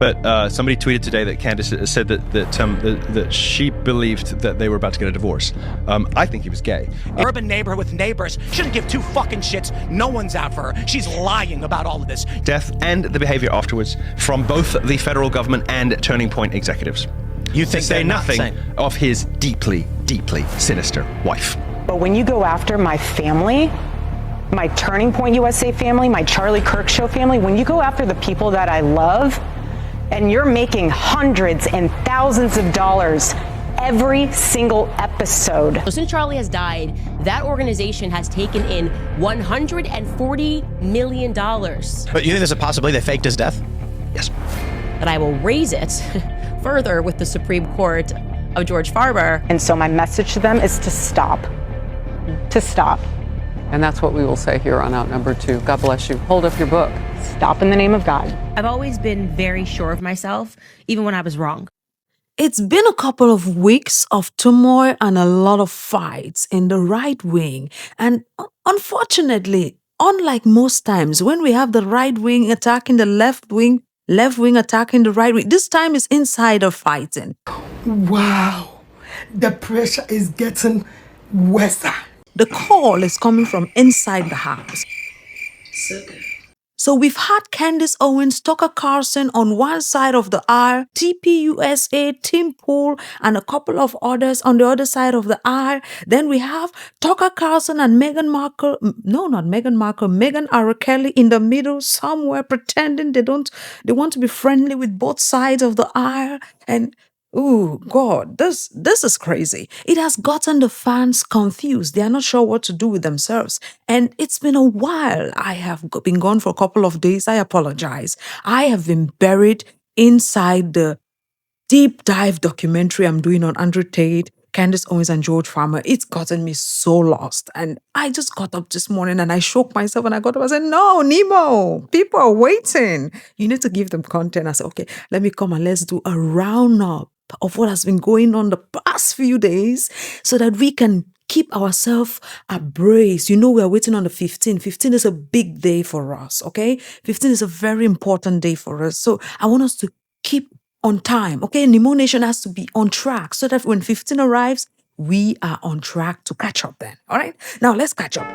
But somebody tweeted today that Candace said that she believed that they were about to get a divorce. I think he was gay. Urban neighbor with neighbors shouldn't give two fucking shits. No one's out for her. She's lying about all of this. Death and the behavior afterwards from both the federal government and Turning Point executives. You think to say nothing of his deeply, deeply sinister wife. But when you go after my family, my Turning Point USA family, my Charlie Kirk show family, when you go after the people that I love, and you're making hundreds and thousands of dollars every single episode. So since Charlie has died, that organization has taken in $140 million. But you think there's a possibility they faked his death? Yes. But I will raise it further with the Supreme Court of George Farmer. And so my message to them is to stop. To stop. And that's what we will say here on Outnumbered 2. God bless you. Hold up your book. Stop in the name of God. I've always been very sure of myself, even when I was wrong. It's been a couple of weeks of turmoil and a lot of fights in the right wing. And unfortunately, unlike most times when we have the right wing attacking the left wing attacking the right wing, this time is insider fighting. Wow, the pressure is getting worse. The call is coming from inside the house. So we've had Candace Owens, Tucker Carlson on one side of the aisle, TPUSA, Tim Pool, and a couple of others on the other side of the aisle. Then we have Tucker Carlson and Meghan R. Kelly in the middle somewhere pretending they want to be friendly with both sides of the aisle. And oh God, this is crazy. It has gotten the fans confused. They are not sure what to do with themselves. And it's been a while. I have been gone for a couple of days. I apologize. I have been buried inside the deep dive documentary I'm doing on Andrew Tate, Candace Owens, and George Farmer. It's gotten me so lost. And I just got up this morning and I shook myself and I got up and said, no, Nemo, people are waiting. You need to give them content. I said, okay, let me come and let's do a roundup of what has been going on the past few days so that we can keep ourselves abreast. You know, we are waiting on the 15th. 15 is a big day for us, okay? 15 is a very important day for us. So I want us to keep on time, okay? Nemo Nation has to be on track so that when 15 arrives, we are on track to catch up then, all right? Now let's catch up.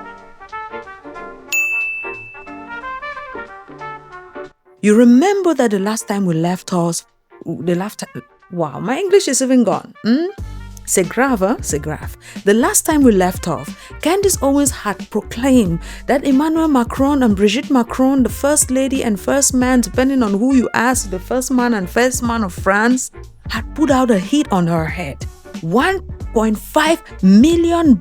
You remember that the last time we left off, wow, my English is even gone. C'est grave. The last time we left off, Candace Owens had proclaimed that Emmanuel Macron and Brigitte Macron, the first lady and first man, depending on who you ask, the first man and first man of France, had put out a hit on her head. $1.5 million.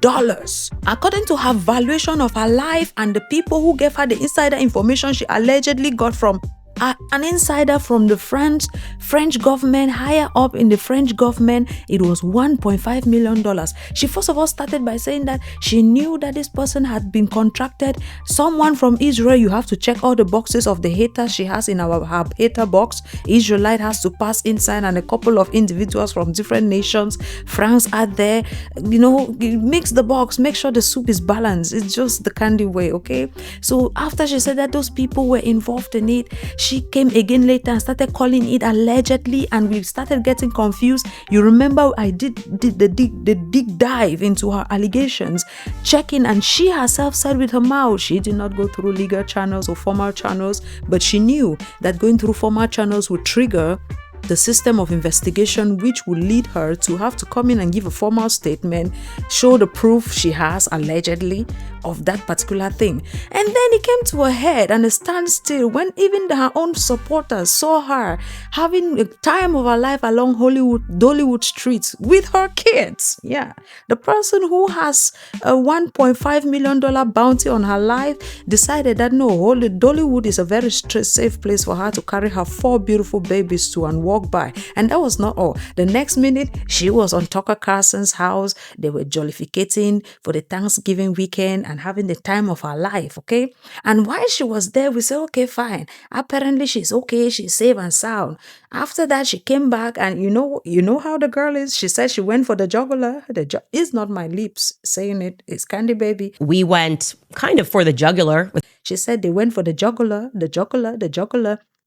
According to her valuation of her life and the people who gave her the insider information she allegedly got from an insider from the French government, higher up in the French government, it was $1.5 million. She first of all started by saying that she knew that this person had been contracted. Someone from Israel, you have to check all the boxes of the haters she has in her hater box. Israelite has to pass inside and a couple of individuals from different nations. France are there. You know, mix the box, make sure the soup is balanced. It's just the candy way, okay? So after she said that those people were involved in it, she came again later and started calling it allegedly, and we started getting confused. You remember I did the deep dive into her allegations, checking, and she herself said with her mouth she did not go through legal channels or formal channels, but she knew that going through formal channels would trigger the system of investigation, which would lead her to have to come in and give a formal statement, show the proof she has allegedly of that particular thing. And then it came to a head and a standstill when even her own supporters saw her having a time of her life along Dollywood streets with her kids. Yeah, the person who has a $1.5 million bounty on her life decided that no, Dollywood is a very safe place for her to carry her 4 beautiful babies to and walk by. And that was not all. The next minute, she was on Tucker Carlson's house. They were jollificating for the Thanksgiving weekend and having the time of her life, okay? And while she was there, we said, okay, fine. Apparently, she's okay. She's safe and sound. After that, she came back, and you know how the girl is. She said she went for the jugular. It's not my lips saying it. It's Candy Baby. We went kind of for the jugular. She said they went for the jugular.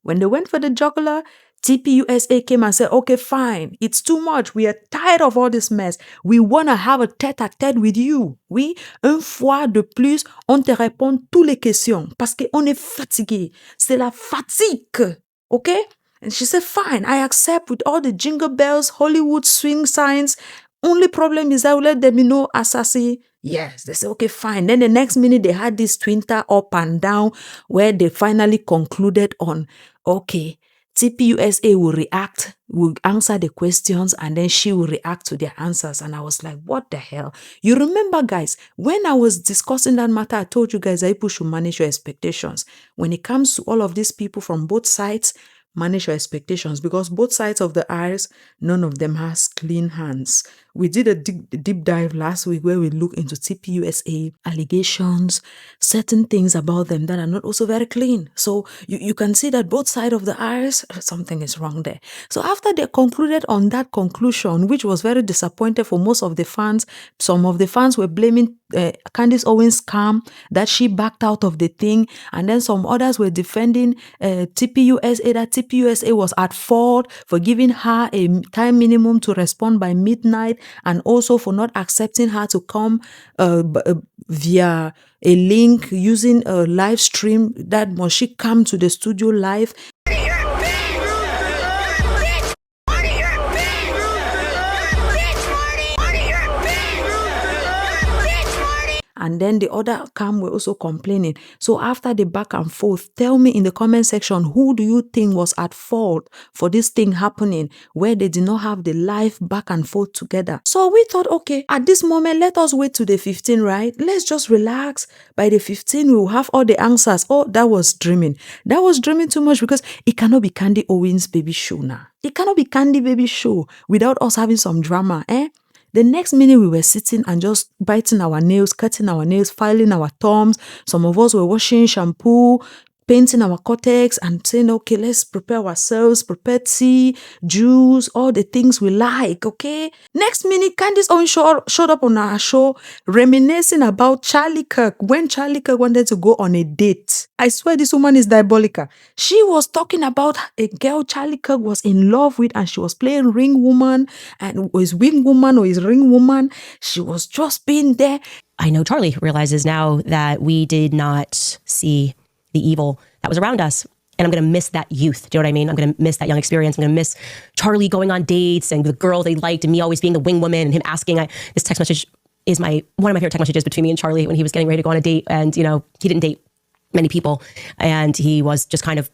When they went for the jugular, TPUSA came and said, okay, fine, it's too much. We are tired of all this mess. We want to have a tête-à-tête with you. Oui, une fois de plus, on te répond toutes les questions parce qu'on est fatigué. C'est la fatigue. Okay? And she said, fine, I accept with all the jingle bells, Hollywood swing signs. Only problem is I will let them know assassin. Yes, they say, okay, fine. Then the next minute they had this Twitter up and down where they finally concluded on, okay, TPUSA will react, will answer the questions, and then she will react to their answers. And I was like, what the hell? You remember, guys, when I was discussing that matter, I told you guys that people should manage your expectations. When it comes to all of these people from both sides, manage your expectations, because both sides of the aisles, none of them has clean hands. We did a deep dive last week where we looked into TPUSA allegations, certain things about them that are not also very clean. So you can see that both sides of the aisles, something is wrong there. So after they concluded on that conclusion, which was very disappointing for most of the fans, some of the fans were blaming Candace Owens' scam that she backed out of the thing, and then some others were defending TPUSA, that TPUSA was at fault for giving her a time minimum to respond by midnight, and also for not accepting her to come via a link using a live stream, that must she come to the studio live. And then the other camp were also complaining. So after the back and forth, tell me in the comment section, who do you think was at fault for this thing happening where they did not have the live back and forth together? So we thought, okay, at this moment, let us wait to the 15th, right? Let's just relax. By the 15th, we will have all the answers. Oh, that was dreaming. That was dreaming too much, because it cannot be Candy Owens' baby show now. It cannot be Candy baby show without us having some drama, eh? The next minute we were sitting and just biting our nails, cutting our nails, filing our thumbs. Some of us were washing shampoo, painting our cortex and saying, okay, let's prepare ourselves, prepare tea, juice, all the things we like, okay? Next minute, Candace Owens showed up on our show reminiscing about Charlie Kirk, when Charlie Kirk wanted to go on a date. I swear this woman is diabolical. She was talking about a girl Charlie Kirk was in love with, and she was playing ring woman, and was wing woman or is ring woman. She was just being there. I know Charlie realizes now that we did not see the evil that was around us. And I'm going to miss that youth. Do you know what I mean? I'm going to miss that young experience. I'm going to miss Charlie going on dates and the girl they liked and me always being the wing woman and him asking. This text message is one of my favorite text messages between me and Charlie when he was getting ready to go on a date. And, you know, he didn't date many people. And he was just kind of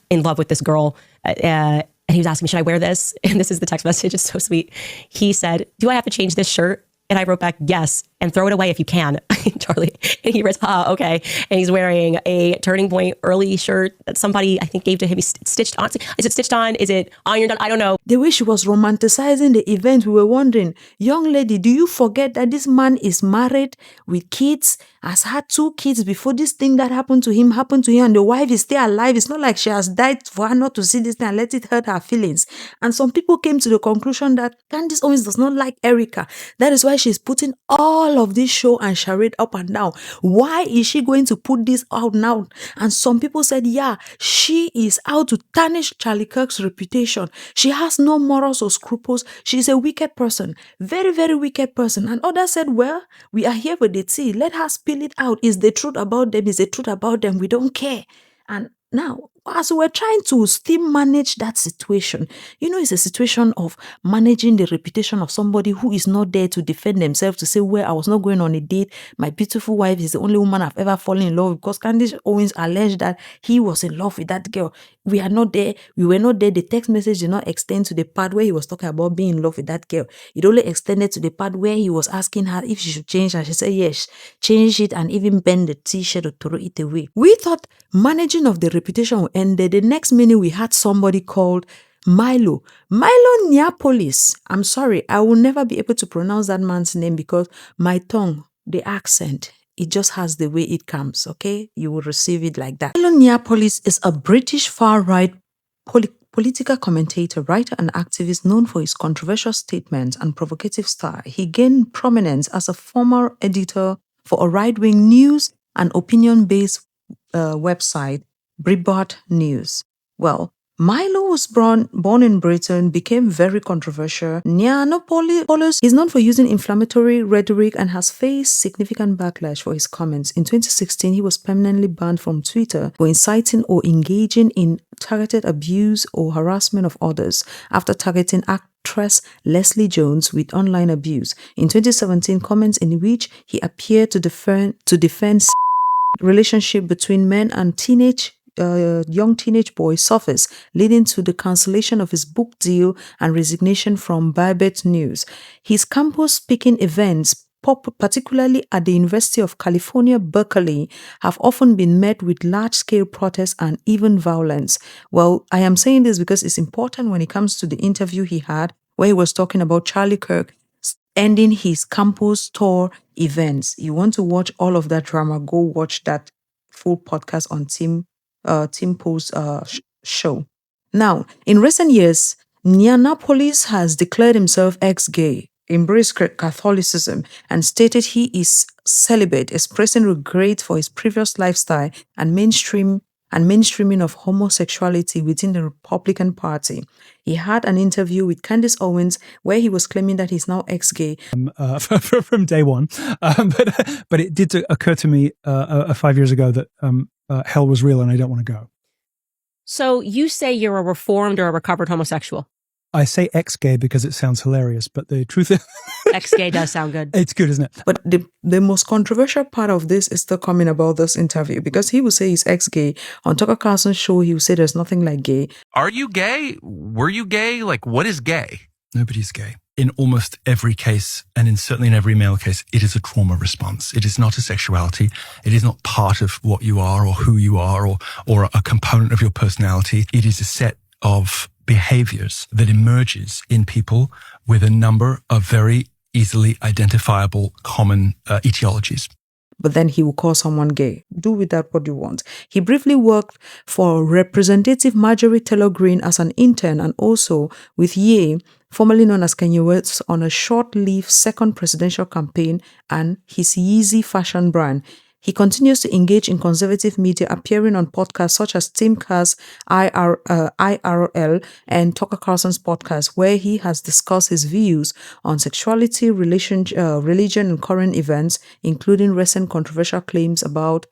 in love with this girl. And he was asking me, should I wear this? And this is the text message. It's so sweet. He said, do I have to change this shirt? And I wrote back, yes, and throw it away if you can, Charlie. And he writes, okay. And he's wearing a Turning Point early shirt that somebody, I think, gave to him. He's stitched on. Is it stitched on? Is it ironed on? I don't know. The way she was romanticizing the event, we were wondering, young lady, do you forget that this man is married with kids, has had 2 kids before this thing that happened to him, and the wife is still alive? It's not like she has died for her not to see this thing and let it hurt her feelings. And some people came to the conclusion that Candace Owens does not like Erika. That is why she's putting all of this show and charade up and down. Why is she going to put this out now? And some people said, yeah, she is out to tarnish Charlie Kirk's reputation. She has no morals or scruples. She's a wicked person. Very, very wicked person. And others said, well, we are here with the tea. Let her spill it out. Is the truth about them? Is the truth about them? We don't care. And now, as we're trying to still manage that situation, you know, it's a situation of managing the reputation of somebody who is not there to defend themselves, to say, well, I was not going on a date. My beautiful wife is the only woman I've ever fallen in love with, because Candace Owens alleged that he was in love with that girl. We are not there. We were not there. The text message did not extend to the part where he was talking about being in love with that girl. It only extended to the part where he was asking her if she should change, and she said, yes, change it, and even bend the t-shirt or throw it away. We thought managing of the reputation ended. The next minute we had somebody called Milo Neapolis. I'm sorry, I will never be able to pronounce that man's name because my tongue, the accent, it just has the way it comes, okay? You will receive it like that. Milo Neapolis is a British far-right political commentator, writer, and activist known for his controversial statements and provocative style. He gained prominence as a former editor for a right-wing news and opinion-based website, Breitbart News. Well, Milo was born in Britain, became very controversial. Neanderthals is known for using inflammatory rhetoric and has faced significant backlash for his comments. In 2016, he was permanently banned from Twitter for inciting or engaging in targeted abuse or harassment of others after targeting actress Leslie Jones with online abuse. In 2017, comments in which he appeared to defend relationship between men and young teenage boys surfaced, leading to the cancellation of his book deal and resignation from Bybet News. His campus speaking events, particularly at the University of California, Berkeley, have often been met with large-scale protests and even violence. Well, I am saying this because it's important when it comes to the interview he had, where he was talking about Charlie Kirk ending his campus tour events. You want to watch all of that drama, go watch that full podcast on TPUSA show. Now, in recent years, Neanderthals has declared himself ex-gay, embraced Catholicism, and stated he is celibate, expressing regret for his previous lifestyle and mainstreaming of homosexuality within the Republican Party. He had an interview with Candace Owens where he was claiming that he's now ex-gay. From day one. But it did occur to me 5 years ago that hell was real and I don't want to go. So you say you're a reformed or a recovered homosexual? I say ex-gay because it sounds hilarious, but the truth is... Ex-gay does sound good. It's good, isn't it? But the most controversial part of this is still coming about this interview, because he will say he's ex-gay. On Tucker Carlson's show, he will say there's nothing like gay. Are you gay? Were you gay? Like, what is gay? Nobody's gay. In almost every case, and certainly in every male case, it is a trauma response. It is not a sexuality. It is not part of what you are or who you are or a component of your personality. It is a set of behaviors that emerges in people with a number of very easily identifiable common etiologies. But then he will call someone gay. Do with that what you want. He briefly worked for Representative Marjorie Taylor Greene as an intern and also with Ye, formerly known as Kanye West, on a short-lived second presidential campaign and his Yeezy fashion brand. He continues to engage in conservative media, appearing on podcasts such as Tim Carr's IRL and Tucker Carlson's podcast, where he has discussed his views on sexuality, religion, and current events, including recent controversial claims about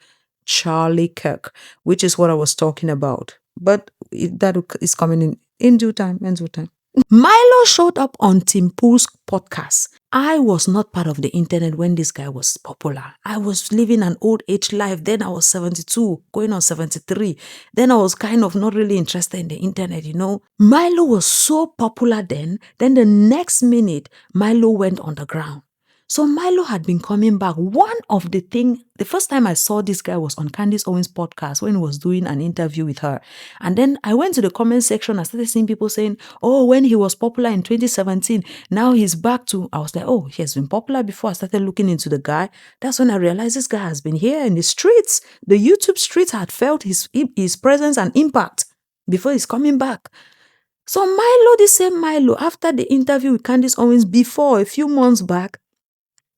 Charlie Kirk, which is what I was talking about. But that is coming in due time, in due time. Milo showed up on Tim Pool's podcast. I was not part of the internet when this guy was popular. I was living an old age life. Then I was 72, going on 73. Then I was kind of not really interested in the internet, you know. Milo was so popular then the next minute, Milo went underground. So Milo had been coming back. The first time I saw this guy was on Candace Owens' podcast when he was doing an interview with her. And then I went to the comment section. I started seeing people saying, oh, when he was popular in 2017, now he's back to, I was like, oh, he has been popular before. I started looking into the guy. That's when I realized this guy has been here in the streets. The YouTube streets had felt his presence and impact before he's coming back. So Milo, the same Milo, after the interview with Candace Owens before, a few months back,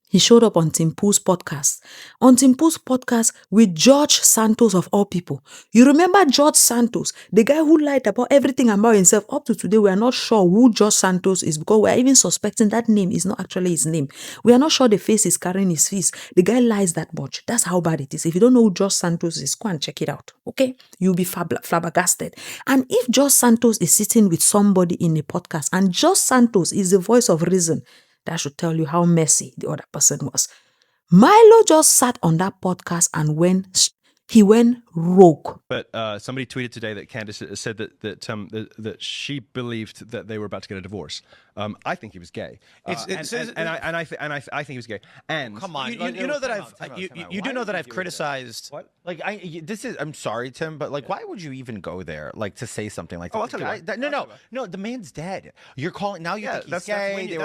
he showed up on Tim Pool's podcast. On Tim Pool's podcast with George Santos of all people. You remember George Santos, the guy who lied about everything about himself. Up to today, we are not sure who George Santos is because we are even suspecting that name is not actually his name. We are not sure the face is carrying his face. The guy lies that much. That's how bad it is. If you don't know who George Santos is, go and check it out. Okay? You'll be flabbergasted. And if George Santos is sitting with somebody in a podcast and George Santos is the voice of reason, that should tell you how messy the other person was. Milo just sat on that podcast and went rogue. But somebody tweeted today that Candace said that she believed that they were about to get a divorce. I think he was gay, I think he was gay. And Come on, you know that I've criticized. What? Like I'm sorry, Tim, but like, why would you even go there? Like to say something like that? Oh, I'll tell you why. No. The man's dead. You're calling now. You think he's gay.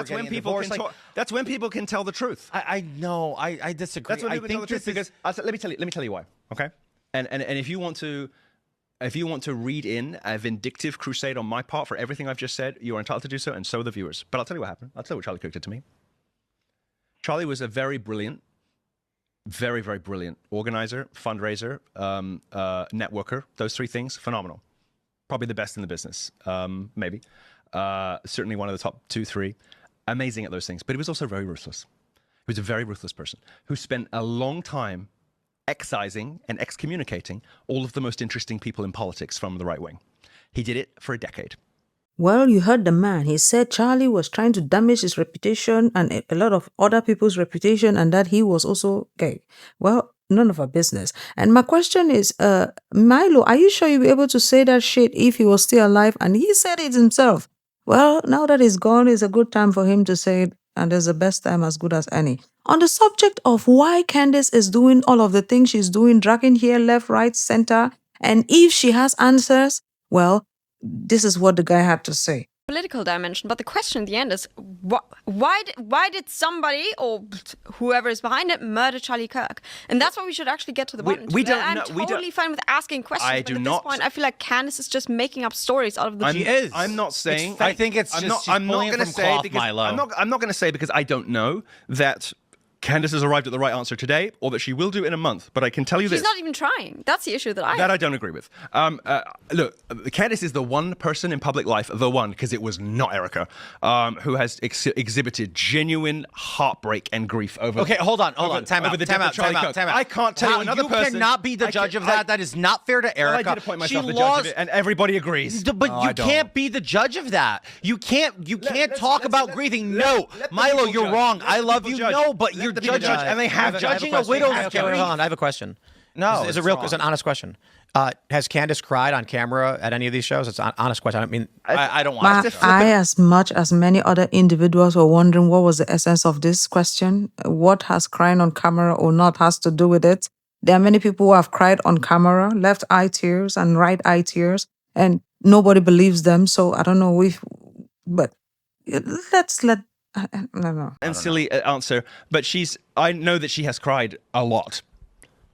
That's when people can tell the truth. I know. I disagree. That's when people tell the truth because let me tell you why. Okay, and if you want to read in a vindictive crusade on my part for everything I've just said, you are entitled to do so, and so are the viewers. But I'll tell you what happened. I'll tell you what Charlie Kirk did to me. Charlie was a very, very brilliant organizer, fundraiser, networker. Those three things, phenomenal. Probably the best in the business, maybe. Certainly one of the top 2, 3. Amazing at those things. But he was also very ruthless. He was a very ruthless person who spent a long time excising and excommunicating all of the most interesting people in politics from the right wing. He did it for a decade. Well, you heard the man. He said Charlie was trying to damage his reputation and a lot of other people's reputation, and that he was also gay. Well, none of our business. And my question is, Milo, are you sure you'll be able to say that shit if he was still alive? And he said it himself. Well, now that he's gone, it's a good time for him to say it, and there's the best time as good as any. On the subject of why Candace is doing all of the things she's doing, dragging here, left, right, center, and if she has answers, well, this is what the guy had to say. Political dimension, but the question in the end is why did somebody or whoever is behind it murder Charlie Kirk? And that's what we should actually get to the bottom. I'm totally fine with asking questions. I but do at not. this point, I feel like Candace is just making up stories out of the. She is. I'm not saying. I think it's just. I'm not going to say because I'm not going to say because I don't know that Candace has arrived at the right answer today, or that she will do in a month. But I can tell you She's this. not even trying. That's the issue that I have. That I don't agree with. Look, Candace is the one person in public life, the one, because it was not Erika, who has exhibited genuine heartbreak and grief over. Okay, hold on. Time out. I can't tell you another person. You cannot be the judge of that. That is not fair to Erika. Well, I did appoint myself the judge of it, and everybody agrees. But you can't be the judge of that. You can't talk about grieving. No, Milo, you're wrong. I love you. No, but you're judging, and they have judging a widow's hold on, I have a question. No, it's an honest question. Has Candace cried on camera at any of these shows? It's an honest question. I mean, I don't want to. As much as many other individuals were wondering what was the essence of this question, what has crying on camera or not has to do with it. There are many people who have cried on camera, left eye tears and right eye tears, and nobody believes them. So I don't know but let's let. No. And silly answer, but I know that she has cried a lot.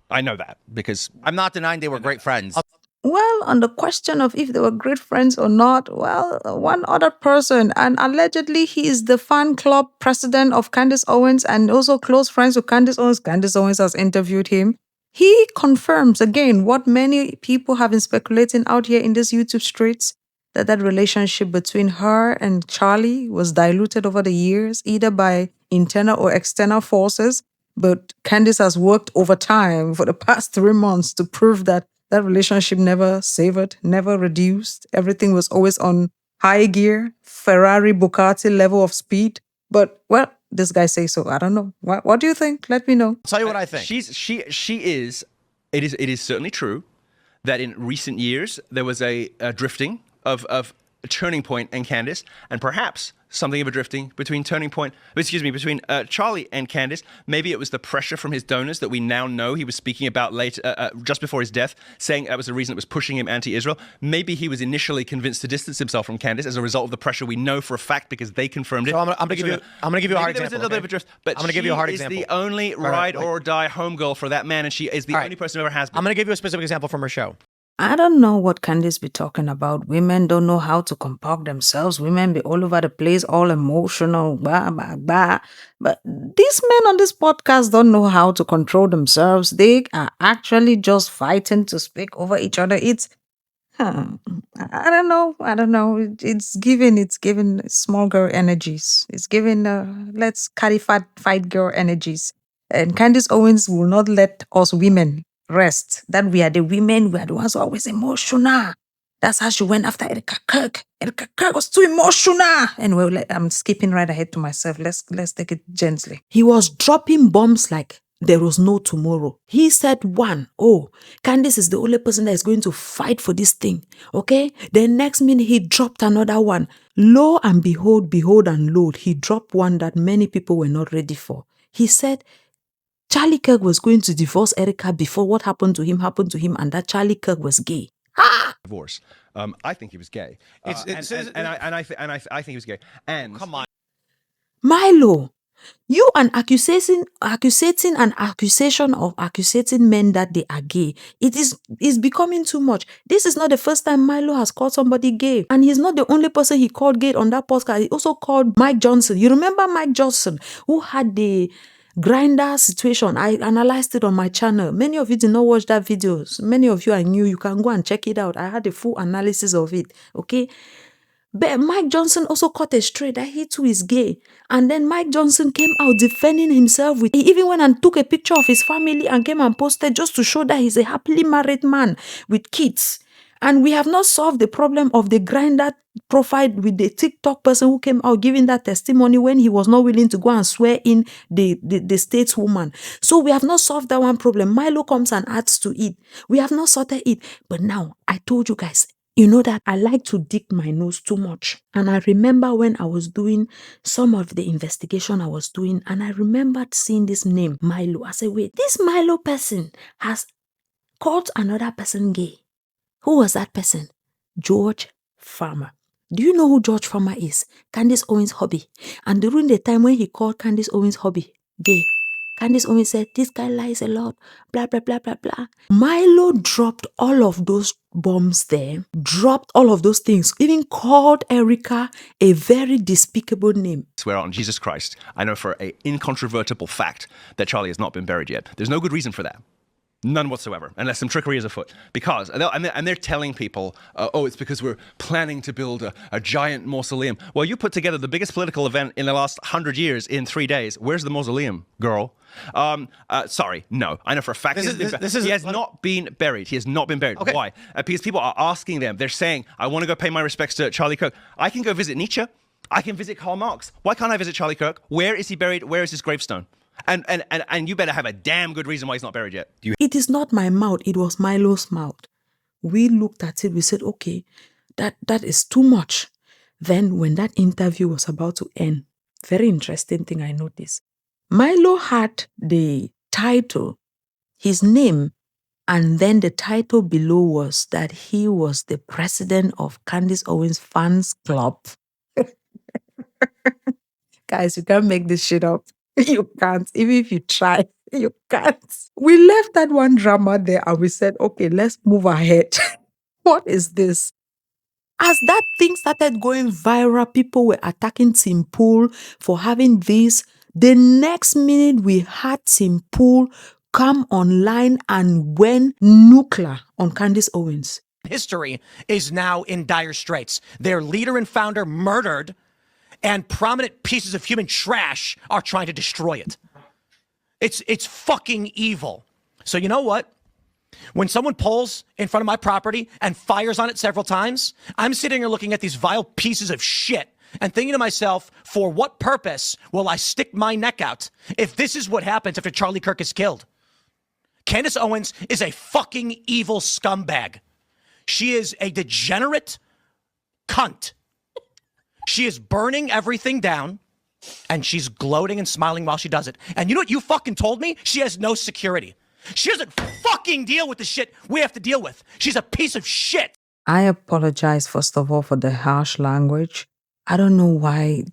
I know that because I'm not denying they were great friends. Well, on the question of if they were great friends or not, well, one other person, and allegedly he is the fan club president of Candace Owens and also close friends with Candace Owens. Candace Owens has interviewed him. He confirms again what many people have been speculating out here in these YouTube streets, that relationship between her and Charlie was diluted over the years, either by internal or external forces. But Candace has worked overtime for the past 3 months to prove that relationship never savored, never reduced. Everything was always on high gear, Ferrari, Bugatti level of speed. But, well, this guy says so. I don't know. What do you think? Let me know. I'll tell you what I think. It is certainly true that in recent years there was a drifting of Turning Point and Candace, and perhaps something of a drifting between between Charlie and Candace. Maybe it was the pressure from his donors that we now know he was speaking about later, just before his death, saying that was the reason it was pushing him anti-Israel. Maybe he was initially convinced to distance himself from Candace as a result of the pressure we know for a fact because they confirmed it. So I'm going to give you a hard example. There was a little bit of a drift, but I'm going to give you a hard example. She is the only ride or die homegirl for that man, and she is the only person who ever has been. I'm going to give you a specific example from her show. I don't know what Candace be talking about. Women don't know how to compose themselves. Women be all over the place, all emotional, blah, blah, blah. But these men on this podcast don't know how to control themselves. They are actually just fighting to speak over each other. I don't know. It's giving small girl energies. It's giving let's carry fight girl energies. And Candace Owens will not let us women rest. That we are the women, we are the ones who are always emotional. That's how she went after Erika Kirk. Erika Kirk was too emotional. Anyway, I'm skipping right ahead to myself. Let's take it gently. He was dropping bombs like there was no tomorrow. He said Candace is the only person that is going to fight for this thing. Okay? The next minute he dropped another one. Lo and behold and lo, he dropped one that many people were not ready for. He said Charlie Kirk was going to divorce Erika before what happened to him, and that Charlie Kirk was gay. Divorce. I think he was gay. I think he was gay. And come on, Milo, you are accusating men that they are gay. It's becoming too much. This is not the first time Milo has called somebody gay, and he's not the only person he called gay on that podcast. He also called Mike Johnson. You remember Mike Johnson, who had the Grinder situation, I analyzed it on my channel. Many of you did not watch that video. Many of you are new. You can go and check it out. I had a full analysis of it. Okay. But Mike Johnson also caught a stray that he too is gay. And then Mike Johnson came out defending himself. He even went and took a picture of his family and came and posted just to show that he's a happily married man with kids. And we have not solved the problem of the Grinder profile with the TikTok person who came out giving that testimony when he was not willing to go and swear in the stateswoman. So we have not solved that one problem. Milo comes and adds to it. We have not sorted it. But now, I told you guys, you know that I like to dig my nose too much. And I remember when I was doing some of the investigation I was doing, and I remembered seeing this name, Milo. I said, wait, this Milo person has called another person gay. Who was that person? George Farmer. Do you know who George Farmer is? Candace Owens' hubby. And during the time when he called Candace Owens' hubby gay, Candace Owens said, this guy lies a lot, blah, blah, blah, blah, blah. Milo dropped all of those bombs there, dropped all of those things, even called Erika a very despicable name. I swear on Jesus Christ, I know for an incontrovertible fact that Charlie has not been buried yet. There's no good reason for that. None whatsoever, unless some trickery is afoot. Because, and they're telling people, oh, it's because we're planning to build a giant mausoleum. Well, you put together the biggest political event in the last 100 years in 3 days. Where's the mausoleum, girl? Sorry, no. I know for a fact he has not been buried. He has not been buried. Okay. Why? Because people are asking them. They're saying, I want to go pay my respects to Charlie Kirk. I can go visit Nietzsche. I can visit Karl Marx. Why can't I visit Charlie Kirk? Where is he buried? Where is his gravestone? And you better have a damn good reason why he's not buried yet. It is not my mouth. It was Milo's mouth. We looked at it. We said, okay, that is too much. Then when that interview was about to end, very interesting thing I noticed. Milo had the title, his name, and then the title below was that he was the president of Candace Owens Fans Club. Guys, you can't make this shit up. You can't. Even if you try, you can't. We left that one drama there and we said, okay, let's move ahead. What is this? As that thing started going viral, people were attacking Tim Pool for having this. The next minute, we had Tim Pool come online and went nuclear on Candace Owens. History is now in dire straits. Their leader and founder murdered, and prominent pieces of human trash are trying to destroy it. It's fucking evil. So you know what? When someone pulls in front of my property and fires on it several times, I'm sitting here looking at these vile pieces of shit and thinking to myself, for what purpose will I stick my neck out if this is what happens after Charlie Kirk is killed? Candace Owens is a fucking evil scumbag. She is a degenerate cunt. She is burning everything down, and she's gloating and smiling while she does it. And you know what you fucking told me? She has no security. She doesn't fucking deal with the shit we have to deal with. She's a piece of shit. I apologize, first of all, for the harsh language. I don't know why.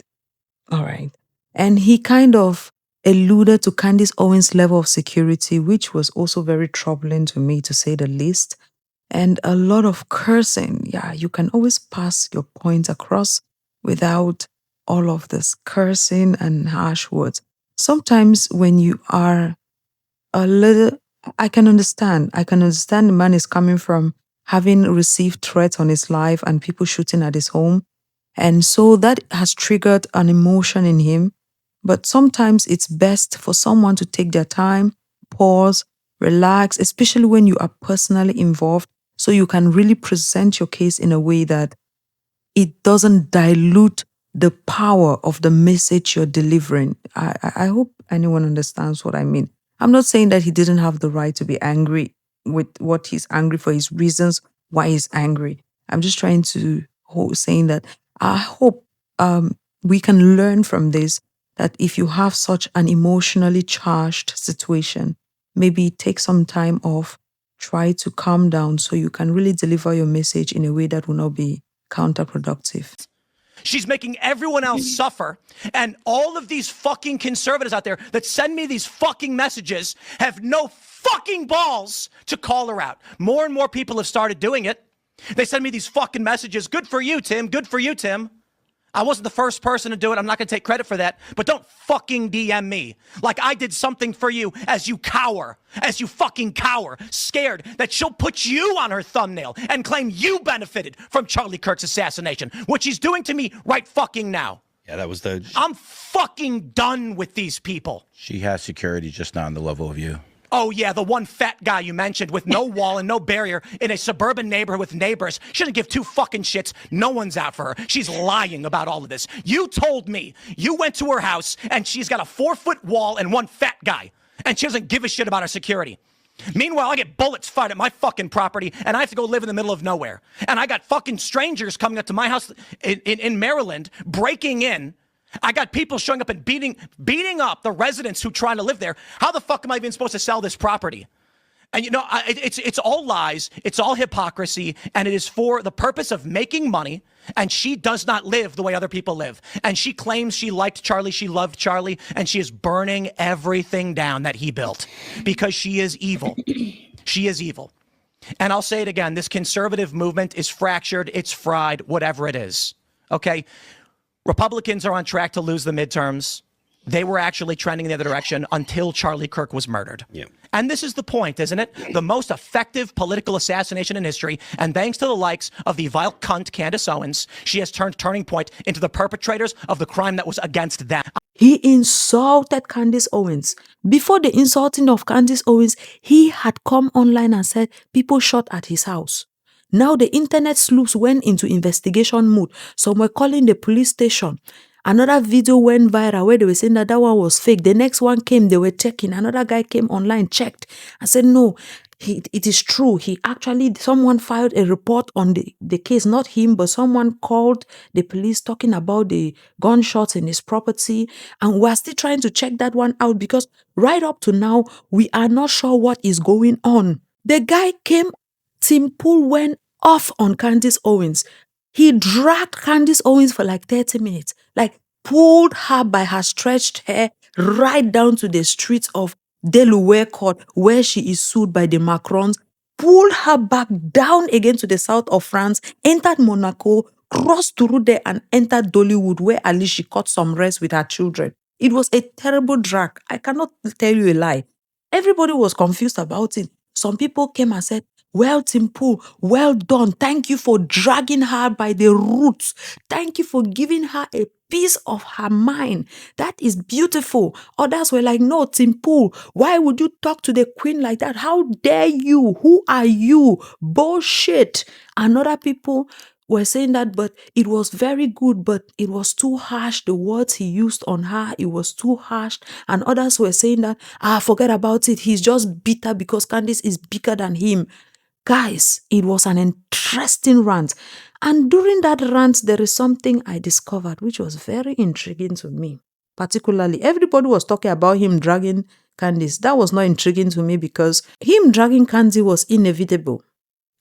All right. And he kind of alluded to Candace Owens' level of security, which was also very troubling to me, to say the least. And a lot of cursing. Yeah, you can always pass your points across without all of this cursing and harsh words. Sometimes when you are a little, I can understand the man is coming from having received threats on his life and people shooting at his home. And so that has triggered an emotion in him. But sometimes it's best for someone to take their time, pause, relax, especially when you are personally involved, so you can really present your case in a way that it doesn't dilute the power of the message you're delivering. I hope anyone understands what I mean. I'm not saying that he didn't have the right to be angry with what he's angry for, his reasons why he's angry. I'm just trying to saying that I hope we can learn from this, that if you have such an emotionally charged situation, maybe take some time off, try to calm down so you can really deliver your message in a way that will not be counterproductive. She's making everyone else suffer. And all of these fucking conservatives out there that send me these fucking messages have no fucking balls to call her out. More and more people have started doing it. They send me these fucking messages. Good for you, Tim. Good for you, Tim. I wasn't the first person to do it. I'm not going to take credit for that. But don't fucking DM me like I did something for you as you fucking cower, scared that she'll put you on her thumbnail and claim you benefited from Charlie Kirk's assassination, which he's doing to me right fucking now. Yeah, that was the... I'm fucking done with these people. She has security, just not on the level of you. Oh, yeah, the one fat guy you mentioned with no wall and no barrier in a suburban neighborhood with neighbors. She doesn't give two fucking shits. No one's out for her. She's lying about all of this. You told me you went to her house and she's got a 4-foot wall and one fat guy. And she doesn't give a shit about her security. Meanwhile, I get bullets fired at my fucking property and I have to go live in the middle of nowhere. And I got fucking strangers coming up to my house in Maryland, breaking in. I got people showing up and beating up the residents who trying to live there. How the fuck am I even supposed to sell this property? And it's all lies. It's all hypocrisy. And it is for the purpose of making money. And she does not live the way other people live. And she claims she liked Charlie. She loved Charlie. And she is burning everything down that he built because she is evil. She is evil. And I'll say it again. This conservative movement is fractured. It's fried, whatever it is. Okay. Republicans are on track to lose the midterms. They were actually trending in the other direction until Charlie Kirk was murdered. Yeah. And this is the point, isn't it? The most effective political assassination in history. And thanks to the likes of the vile cunt Candace Owens, she has turned Turning Point into the perpetrators of the crime that was against them. He insulted Candace Owens. Before the insulting of Candace Owens, he had come online and said people shot at his house. Now the internet sleuths went into investigation mode. Some were calling the police station. Another video went viral where they were saying that one was fake. The next one came, they were checking. Another guy came online, checked, and said, no, it is true. Someone filed a report on the case, not him, but someone called the police talking about the gunshots in his property. And we're still trying to check that one out because right up to now, we are not sure what is going on. The guy came, Tim Pool went off on Candace Owens. He dragged Candace Owens for like 30 minutes, like pulled her by her stretched hair right down to the streets of Delaware Court where she is sued by the Macrons, pulled her back down again to the south of France, entered Monaco, crossed through there and entered Dollywood where at least she caught some rest with her children. It was a terrible drag. I cannot tell you a lie. Everybody was confused about it. Some people came and said, well, Tim Pool, well done. Thank you for dragging her by the roots. Thank you for giving her a piece of her mind. That is beautiful. Others were like, no, Tim Pool, why would you talk to the queen like that? How dare you? Who are you? Bullshit. And other people were saying that, but it was very good, but it was too harsh. The words he used on her, it was too harsh. And others were saying that, forget about it. He's just bitter because Candace is bigger than him. Guys, it was an interesting rant. And during that rant, there is something I discovered which was very intriguing to me. Particularly, everybody was talking about him dragging Candace. That was not intriguing to me because him dragging Candace was inevitable.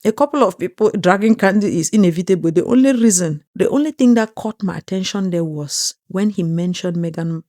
A couple of people dragging Candace is inevitable. The only thing that caught my attention there was when he mentioned Meghan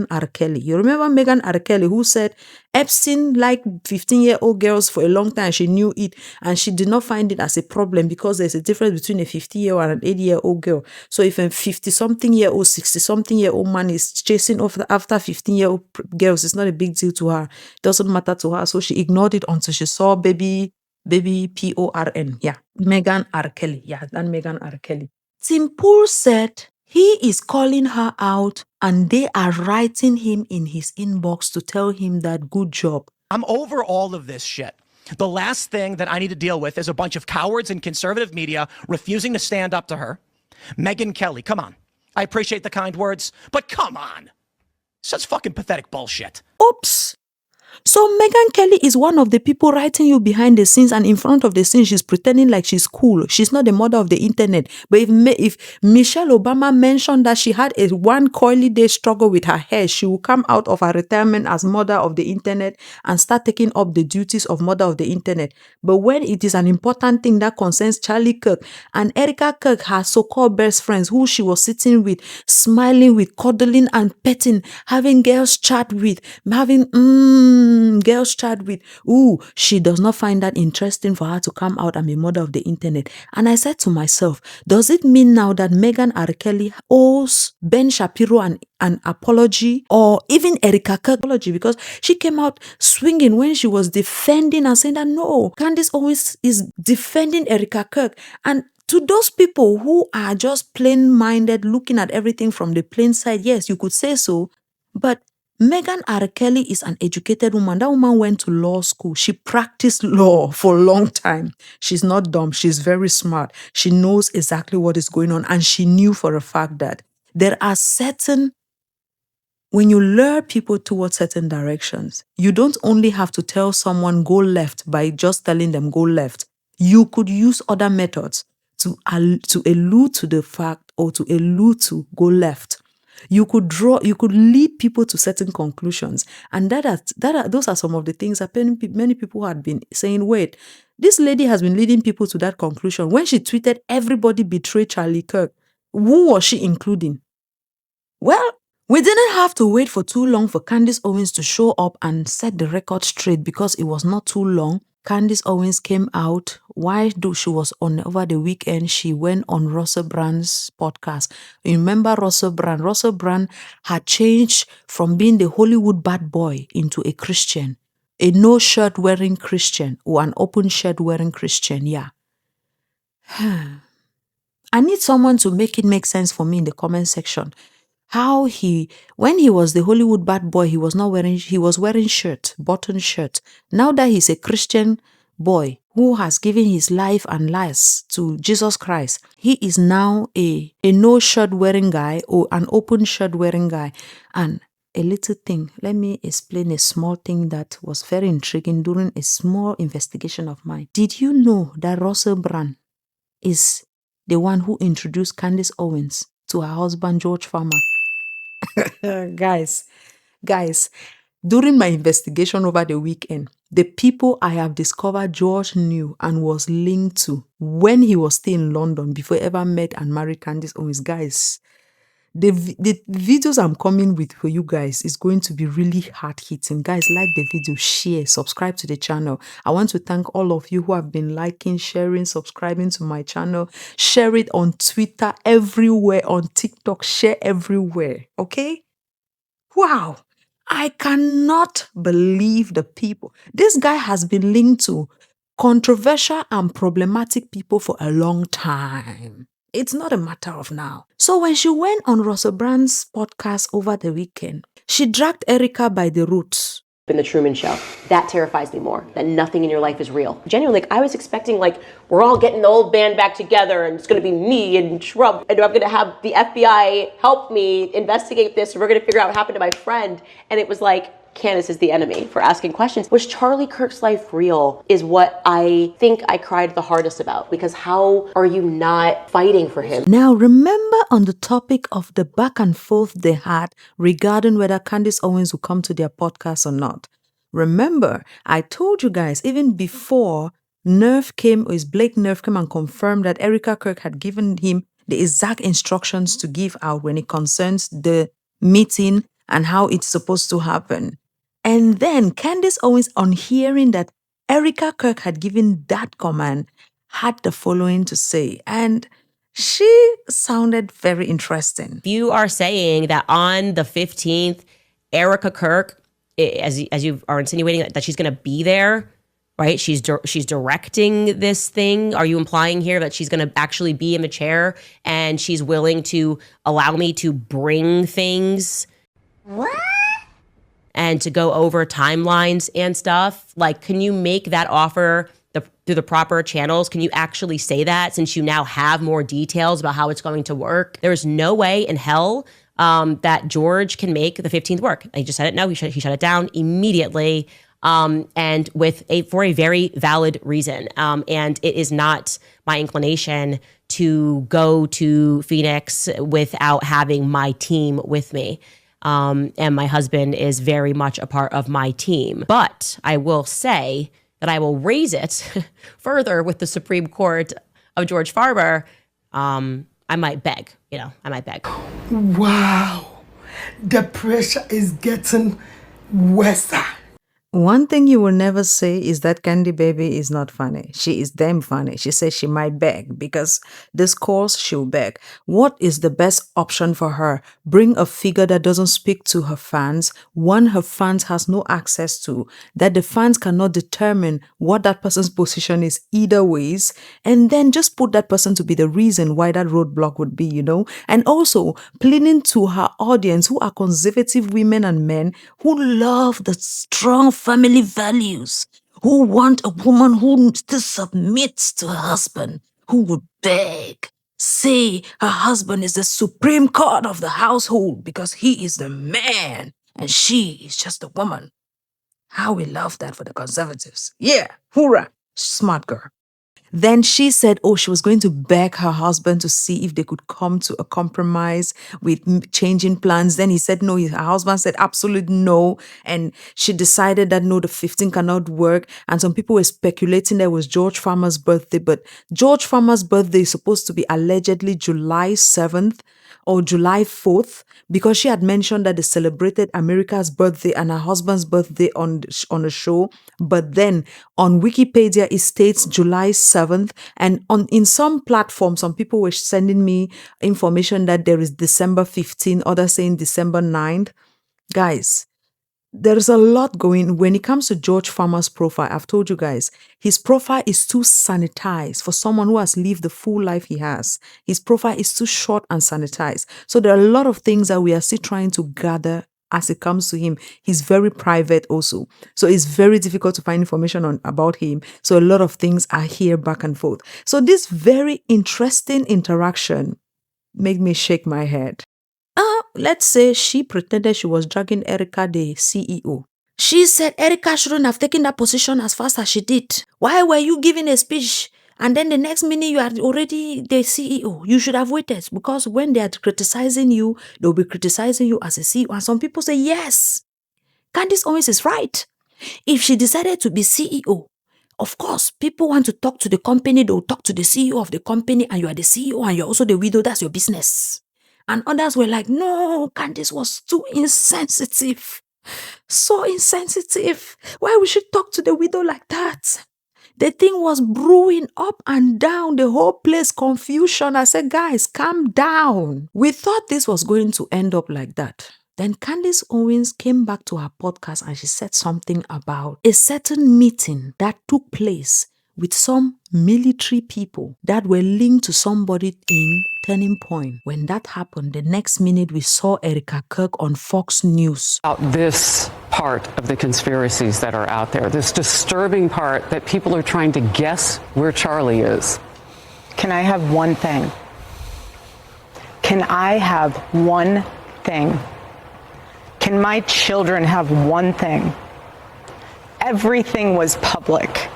R. Kelly. You remember Meghan R. Kelly who said Epstein liked 15-year-old girls for a long time. She knew it and she did not find it as a problem because there's a difference between a 50-year-old and an 80-year-old girl. So if a 50-something-year-old, 60-something-year-old man is chasing after 15-year-old girls, it's not a big deal to her. It doesn't matter to her. So she ignored it until she saw baby P-O-R-N. Yeah, Meghan R. Kelly. Yeah, that Meghan R. Kelly. Tim Pool said he is calling her out and they are writing him in his inbox to tell him that good job. I'm over all of this shit. The last thing that I need to deal with is a bunch of cowards in conservative media refusing to stand up to her. Megyn Kelly, come on. I appreciate the kind words, but come on. Such fucking pathetic bullshit. Oops. So Megyn Kelly is one of the people writing you behind the scenes, and in front of the scenes, she's pretending like she's cool. She's not the mother of the internet. But if Michelle Obama mentioned that she had a one coily day struggle with her hair, she will come out of her retirement as mother of the internet and start taking up the duties of mother of the internet. But when it is an important thing that concerns Charlie Kirk and Erika Kirk, her so-called best friends, who she was sitting with, smiling with, cuddling and petting, having girls chat with, having girls chat with, she does not find that interesting for her to come out and be mother of the internet. And I said to myself, does it mean now that Meghan R. Kelly owes Ben Shapiro an apology, or even Erika Kirk apology, because she came out swinging when she was defending and saying that no, Candace Owens is defending Erika Kirk. And to those people who are just plain-minded, looking at everything from the plain side, yes, you could say so, but Meghan R. Kelly is an educated woman. That woman went to law school. She practiced law for a long time. She's not dumb. She's very smart. She knows exactly what is going on. And she knew for a fact that there are certain, when you lure people towards certain directions, you don't only have to tell someone go left by just telling them go left. You could use other methods to allude to the fact, or to allude to go left. You could lead people to certain conclusions. And those are some of the things that many people had been saying, wait, this lady has been leading people to that conclusion. When she tweeted, everybody betrayed Charlie Kirk, who was she including? Well, we didn't have to wait for too long for Candace Owens to show up and set the record straight, because it was not too long. Candace Owens came out while she was over the weekend. She went on Russell Brand's podcast. You remember Russell Brand? Russell Brand had changed from being the Hollywood bad boy into a Christian, a no shirt wearing Christian, or an open shirt wearing Christian. Yeah. I need someone to make it make sense for me in the comment section. How when he was the Hollywood bad boy, he was wearing shirt, button shirt. Now that he's a Christian boy who has given his life and lives to Jesus Christ, he is now a no shirt wearing guy, or an open shirt wearing guy. And a little thing, let me explain a small thing that was very intriguing during a small investigation of mine. Did you know that Russell Brand is the one who introduced Candace Owens to her husband, George Farmer? Guys, during my investigation over the weekend, the people I have discovered George knew and was linked to when he was still in London before he ever met and married Candace Owens. Guys, the videos I'm coming with for you guys is going to be really hard-hitting. Guys, like the video, share, subscribe to the channel. I want to thank all of you who have been liking, sharing, subscribing to my channel. Share it on Twitter, everywhere, on TikTok, share everywhere, okay? Wow, I cannot believe the people. This guy has been linked to controversial and problematic people for a long time. It's not a matter of now. So when she went on Russell Brand's podcast over the weekend, she dragged Erika by the roots. In the Truman Show, that terrifies me more, that nothing in your life is real. Genuinely, I was expecting, we're all getting the old band back together and it's going to be me and Trump, and I'm going to have the FBI help me investigate this, and we're going to figure out what happened to my friend. And it was like, Candace is the enemy for asking questions. Was Charlie Kirk's life real is what I think I cried the hardest about, because how are you not fighting for him? Now, remember on the topic of the back and forth they had regarding whether Candace Owens would come to their podcast or not. Remember, I told you guys, even before Blake Nerve came and confirmed that Erika Kirk had given him the exact instructions to give out when it concerns the meeting and how it's supposed to happen. And then Candace Owens, on hearing that Erika Kirk had given that command, had the following to say. And she sounded very interesting. You are saying that on the 15th, Erika Kirk, as you are insinuating that she's going to be there, right? She's directing this thing. Are you implying here that she's going to actually be in the chair and she's willing to allow me to bring things? What? And to go over timelines and stuff? Can you make that offer through the proper channels? Can you actually say that, since you now have more details about how it's going to work? There's no way in hell that George can make the 15th work. He just said it. No, he shut it down immediately, and for a very valid reason. And it is not my inclination to go to Phoenix without having my team with me. And my husband is very much a part of my team. But I will say that I will raise it further with the Supreme Court of George Farmer. I might beg, I might beg. Wow, the pressure is getting worse. One thing you will never say is that Candy Baby is not funny. She is damn funny. She says she might beg because this course she'll beg. What is the best option for her? Bring a figure that doesn't speak to her fans, one her fans has no access to, that the fans cannot determine what that person's position is either ways, and then just put that person to be the reason why that roadblock would be, you know? And also pleading to her audience who are conservative women and men who love the strong family values, who want a woman who still submits to her husband, who would beg, say her husband is the supreme god of the household because he is the man and she is just a woman. How we love that for the conservatives. Yeah, hoorah, smart girl. Then she said, she was going to beg her husband to see if they could come to a compromise with changing plans. Then he said no. Her husband said absolutely no. And she decided that no, the 15 cannot work. And some people were speculating that it was George Farmer's birthday. But George Farmer's birthday is supposed to be allegedly July 7th or July 4th, because she had mentioned that they celebrated America's birthday and her husband's birthday on the show. But then on Wikipedia, it states July 7th. And in some platforms, some people were sending me information that there is December 15th, others saying December 9th. Guys, there's a lot going. When it comes to George Farmer's profile, I've told you guys, his profile is too sanitized for someone who has lived the full life he has. His profile is too short and sanitized. So there are a lot of things that we are still trying to gather as it comes to him. He's very private also. So it's very difficult to find information about him. So a lot of things are here back and forth. So this very interesting interaction made me shake my head. Let's say she pretended she was dragging Erika, the CEO. She said Erika shouldn't have taken that position as fast as she did. Why were you giving a speech and then the next minute you are already the CEO? You should have waited, because when they are criticizing you, they'll be criticizing you as a CEO. And some people say, yes, Candace Owens is right. If she decided to be CEO, of course, people want to talk to the company. They'll talk to the CEO of the company, and you are the CEO and you're also the widow. That's your business. And others were like, no, Candace was too insensitive. So insensitive. Why would she talk to the widow like that? The thing was brewing up and down, the whole place, confusion. I said, guys, calm down. We thought this was going to end up like that. Then Candace Owens came back to her podcast and she said something about a certain meeting that took place with some military people that were linked to somebody in Turning Point. When that happened, the next minute we saw Erika Kirk on Fox News. About this part of the conspiracies that are out there, this disturbing part that people are trying to guess where Charlie is. Can I have one thing? Can I have one thing? Can my children have one thing? Everything was public.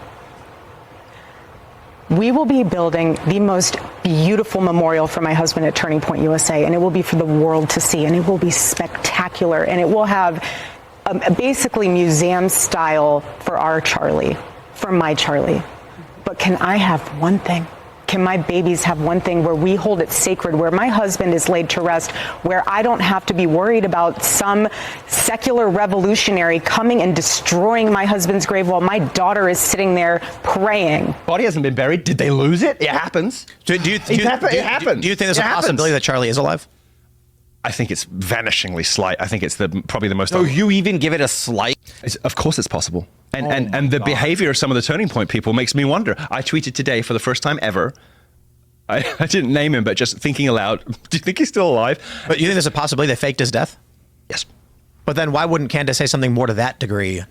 We will be building the most beautiful memorial for my husband at Turning Point USA, and it will be for the world to see, and it will be spectacular, and it will have basically museum style for our Charlie, for my Charlie. But can I have one thing? Can my babies have one thing where we hold it sacred, where my husband is laid to rest, where I don't have to be worried about some secular revolutionary coming and destroying my husband's grave while my daughter is sitting there praying? Body hasn't been buried. Did they lose it? It happens. Do you think there's a possibility that Charlie is alive? I think it's vanishingly slight. I think it's probably the most. Oh, you even give it a slight? Of course, it's possible. And the behavior of some of the Turning Point people makes me wonder. I tweeted today for the first time ever. I didn't name him, but just thinking aloud. Do you think he's still alive? But you think there's a possibility they faked his death? Yes. But then why wouldn't Candace say something more to that degree?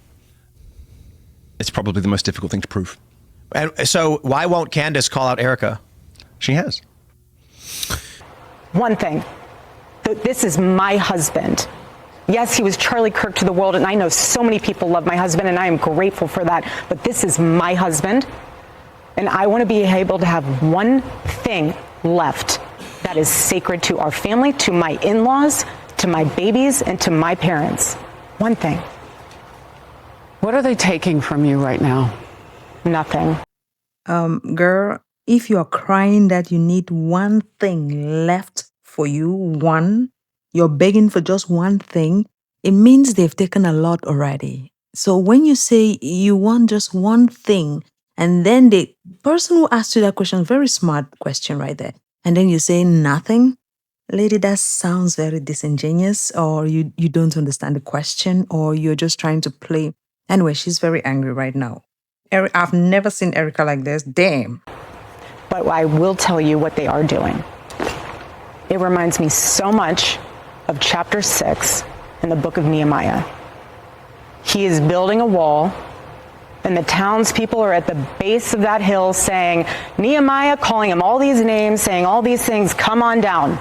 It's probably the most difficult thing to prove. And so why won't Candace call out Erika? She has. One thing. This is my husband. Yes, he was Charlie Kirk to the world, and I know so many people love my husband, and I am grateful for that. But this is my husband, and I want to be able to have one thing left that is sacred to our family, to my in-laws, to my babies, and to my parents. One thing. What are they taking from you right now? Nothing. Girl, if you are crying that you need one thing left for you, you're begging for just one thing, it means they've taken a lot already. So when you say you want just one thing, and then the person who asked you that question, very smart question right there, and then you say nothing, lady, that sounds very disingenuous, or you don't understand the question, or you're just trying to play. Anyway, she's very angry right now. I've never seen Erika like this. Damn. But I will tell you what they are doing. It reminds me so much of chapter 6 in the book of Nehemiah. He is building a wall, and the townspeople are at the base of that hill saying, Nehemiah, calling him all these names, saying all these things, come on down.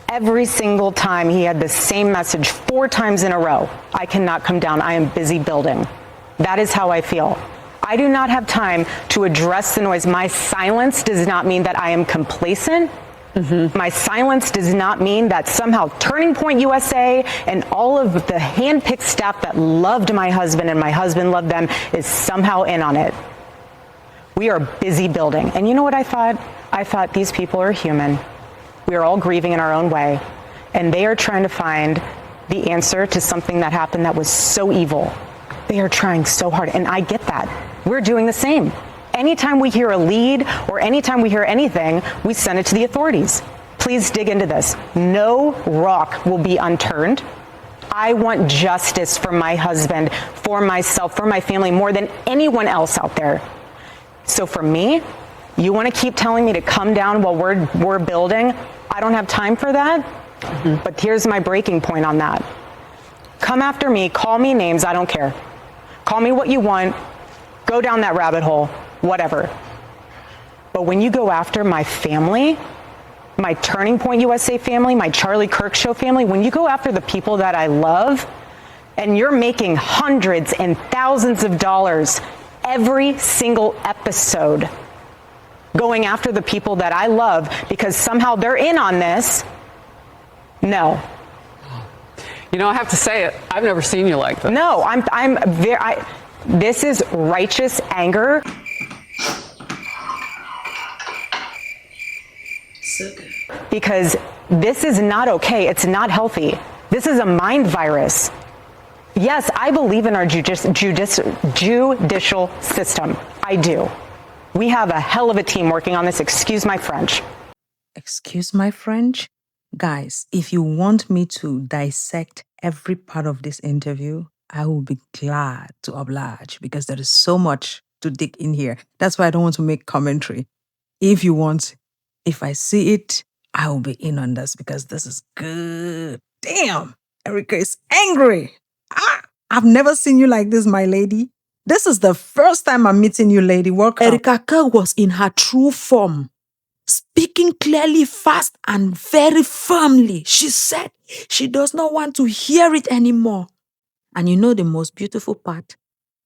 Every single time he had the same message 4 times in a row. I cannot come down. I am busy building. That is how I feel. I do not have time to address the noise. My silence does not mean that I am complacent. My silence does not mean that somehow Turning Point USA and all of the handpicked staff that loved my husband and my husband loved them is somehow in on it. We are busy building. And you know what I thought? I thought these people are human. We are all grieving in our own way. And they are trying to find the answer to something that happened that was so evil. They are trying so hard. And I get that. We're doing the same. Anytime we hear a lead or anytime we hear anything, we send it to the authorities. Please dig into this. No rock will be unturned. I want justice for my husband, for myself, for my family, more than anyone else out there. So for me, you want to keep telling me to come down while we're building? I don't have time for that. But here's my breaking point on that. Come after me, call me names, I don't care. Call me what you want, go down that rabbit hole, whatever. But when you go after my family, my Turning Point USA family, my Charlie Kirk show family, when you go after the people that I love, and you're making hundreds and thousands of dollars every single episode, going after the people that I love because somehow they're in on this, no. You know, I have to say it. I've never seen you like this. No, this is righteous anger. So good. Because this is not okay. It's not healthy. This is a mind virus. Yes, I believe in our judicial system. I do. We have a hell of a team working on this. Excuse my French. Excuse my French? Guys, if you want me to dissect every part of this interview, I will be glad to oblige because there is so much to dig in here. That's why I don't want to make commentary. If you want, if I see it, I will be in on this because this is good. Damn, Erika is angry. I've never seen you like this, my lady. This is the first time I'm meeting you, lady. Welcome. Erika Kirk was in her true form, speaking clearly, fast, and very firmly. She said she does not want to hear it anymore. And you know the most beautiful part?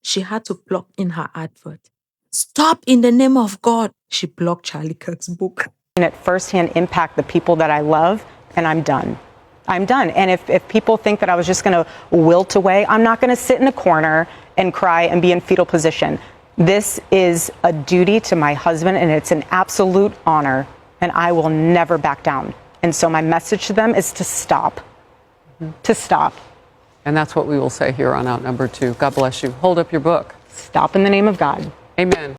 She had to plug in her advert. Stop in the name of God. She blocked Charlie Kirk's book. And at firsthand impact the people that I love, and I'm done. I'm done. And if people think that I was just going to wilt away, I'm not going to sit in a corner and cry and be in fetal position. This is a duty to my husband, and it's an absolute honor, and I will never back down. And so my message to them is to stop. To stop. And that's what we will say here on Outnumbered 2. God bless you. Hold up your book. Stop in the name of God. Amen.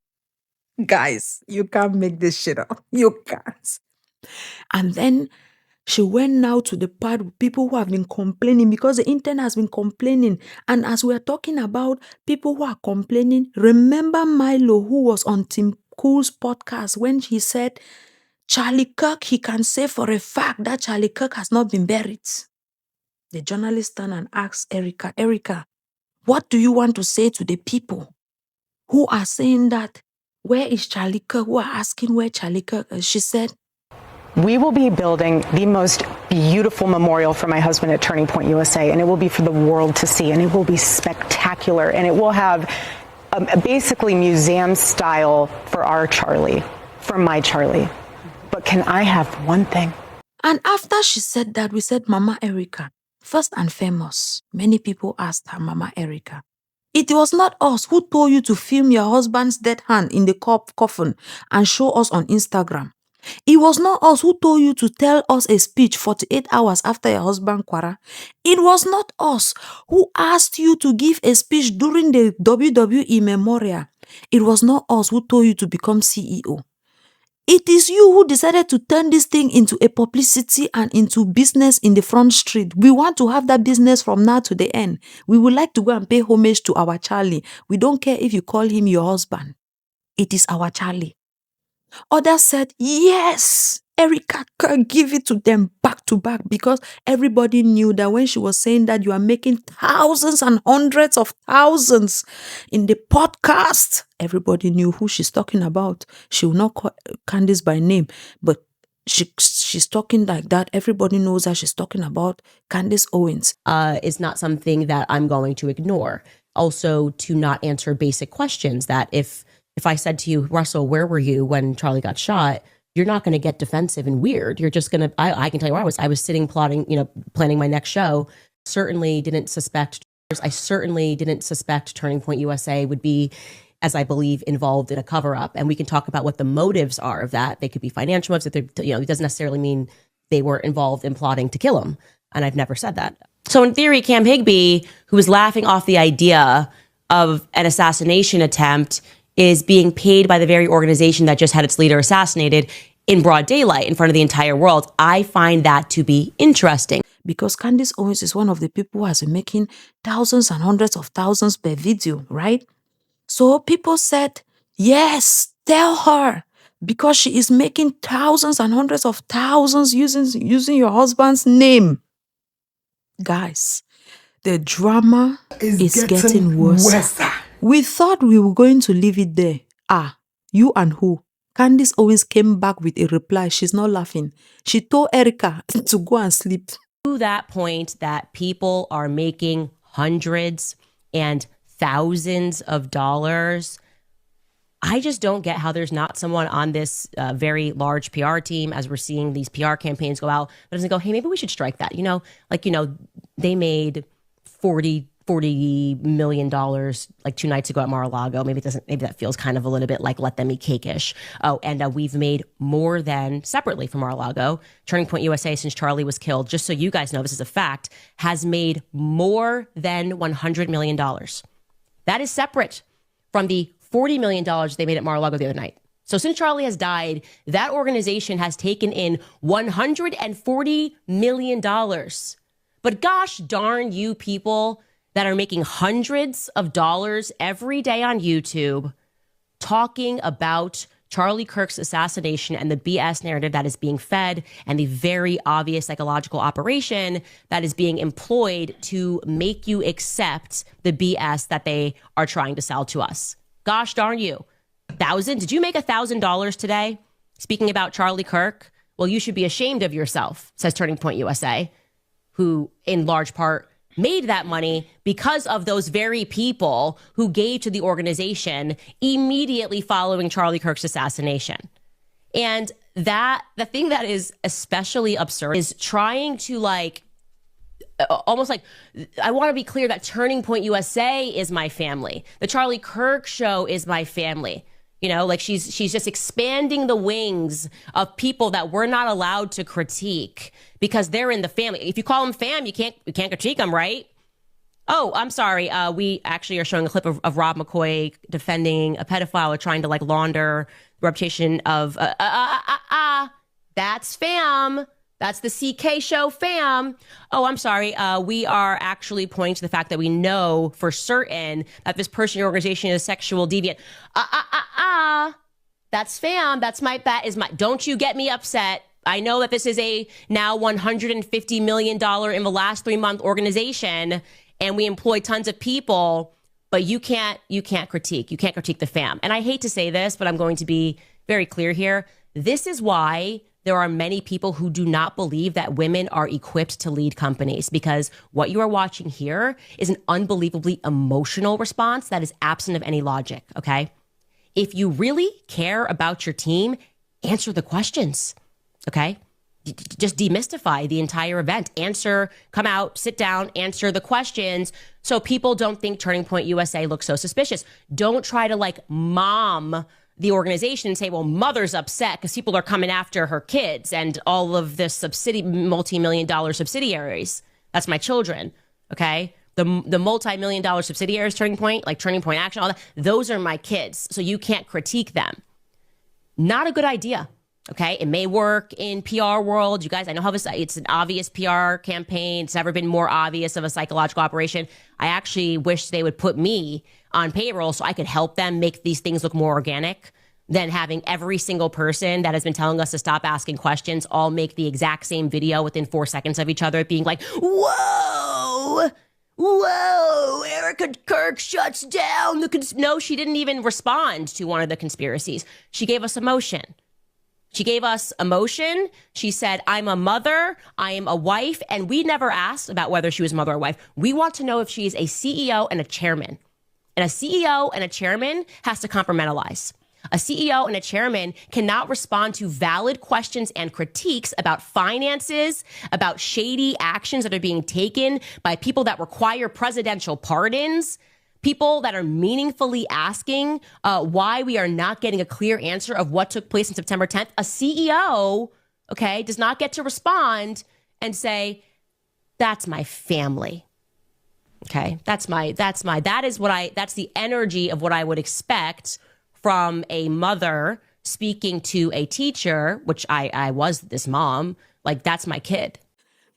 Guys, you can't make this shit up. You can't. And then she went now to the part with people who have been complaining because the internet has been complaining. And as we are talking about people who are complaining, remember Milo, who was on Tim Cool's podcast when he said, Charlie Kirk, he can say for a fact that Charlie Kirk has not been buried. The journalist turned and asked Erika, what do you want to say to the people who are saying that? Where is Charlie Kirk? Who are asking where Charlie Kirk is? She said, we will be building the most beautiful memorial for my husband at Turning Point USA, and it will be for the world to see, and it will be spectacular, and it will have basically museum style for our Charlie, for my Charlie. But can I have one thing? And after she said that, we said, Mama Erika, first and famous. Many people asked her, Mama Erika, it was not us who told you to film your husband's dead hand in the coffin and show us on Instagram. It was not us who told you to tell us a speech 48 hours after your husband Kwara. It was not us who asked you to give a speech during the WWE Memorial. It was not us who told you to become CEO. It is you who decided to turn this thing into a publicity and into business in the front street. We want to have that business from now to the end. We would like to go and pay homage to our Charlie. We don't care if you call him your husband. It is our Charlie. Others said, yes, Erika Kirk, give it to them back to back, because everybody knew that when she was saying that you are making thousands and hundreds of thousands in the podcast, everybody knew who she's talking about. She will not call Candace by name, but she's talking like that. Everybody knows that she's talking about Candace Owens. Is not something that I'm going to ignore. Also, to not answer basic questions that if I said to you, Russell, where were you when Charlie got shot? You're not going to get defensive and weird. You're just going to, I can tell you where I was. I was sitting plotting, planning my next show. Certainly didn't suspect Turning Point USA would be, as I believe, involved in a cover-up. And we can talk about what the motives are of that. They could be financial motives. It doesn't necessarily mean they were involved in plotting to kill him. And I've never said that. So in theory, Cam Higbee, who was laughing off the idea of an assassination attempt, is being paid by the very organization that just had its leader assassinated in broad daylight in front of the entire world. I find that to be interesting. Because Candace Owens is one of the people who has been making thousands and hundreds of thousands per video, right? So people said, yes, tell her, because she is making thousands and hundreds of thousands using your husband's name. Guys, the drama is getting worse. We thought we were going to leave it there. You and who? Candace Owens came back with a reply. She's not laughing. She told Erika to go and sleep. To that point that people are making hundreds and thousands of dollars, I just don't get how there's not someone on this very large PR team, as we're seeing these PR campaigns go out, that doesn't go, hey, maybe we should strike that. They made $40 million like 2 nights ago at Mar-a-Lago. Maybe that feels kind of a little bit like let them eat cake-ish. Oh, and we've made more than, separately from Mar-a-Lago, Turning Point USA, since Charlie was killed, just so you guys know, this is a fact, has made more than $100 million. That is separate from the $40 million they made at Mar-a-Lago the other night. So since Charlie has died, that organization has taken in $140 million. But gosh darn you people that are making hundreds of dollars every day on YouTube talking about Charlie Kirk's assassination and the BS narrative that is being fed and the very obvious psychological operation that is being employed to make you accept the BS that they are trying to sell to us. Gosh darn you. Did you make $1,000 today? Speaking about Charlie Kirk? Well, you should be ashamed of yourself, says Turning Point USA, who in large part made that money because of those very people who gave to the organization immediately following Charlie Kirk's assassination. And the thing that is especially absurd is trying to almost like, I want to be clear that Turning Point USA is my family. The Charlie Kirk show is my family. She's just expanding the wings of people that we're not allowed to critique because they're in the family. If you call them fam, you can't critique them, right? Oh, I'm sorry. We actually are showing a clip of Rob McCoy defending a pedophile or trying to launder the reputation of that's fam. That's the CK show fam. Oh, I'm sorry. We are actually pointing to the fact that we know for certain that this person or organization is sexual deviant. That's fam. Don't you get me upset. I know that this is a now $150 million in the last 3-month organization, and we employ tons of people, but you can't critique. You can't critique the fam. And I hate to say this, but I'm going to be very clear here. This is why there are many people who do not believe that women are equipped to lead companies, because what you are watching here is an unbelievably emotional response that is absent of any logic, okay? If you really care about your team, answer the questions, okay? Just demystify the entire event. Come out, sit down, answer the questions so people don't think Turning Point USA looks so suspicious. Don't try to mom the organization and say, well, mother's upset because people are coming after her kids and all of this multi-million-dollar subsidiaries. That's my children, okay? The multi-million-dollar subsidiaries, Turning Point, like Turning Point Action, all that, those are my kids. So you can't critique them. Not a good idea, okay? It may work in PR world. You guys, I know how it's an obvious PR campaign. It's never been more obvious of a psychological operation. I actually wish they would put me on payroll so I could help them make these things look more organic than having every single person that has been telling us to stop asking questions all make the exact same video within 4 seconds of each other being like, whoa, Erika Kirk shuts down no, she didn't even respond to one of the conspiracies. She gave us emotion. She said, I'm a mother, I am a wife, and we never asked about whether she was mother or wife. We want to know if she is a CEO and a chairman. And a CEO and a chairman has to compartmentalize. A CEO and a chairman cannot respond to valid questions and critiques about finances, about shady actions that are being taken by people that require presidential pardons, people that are meaningfully asking why we are not getting a clear answer of what took place on September 10th. A CEO, okay, does not get to respond and say, that's my family. Okay, that's the energy of what I would expect from a mother speaking to a teacher, which I was this mom, like that's my kid.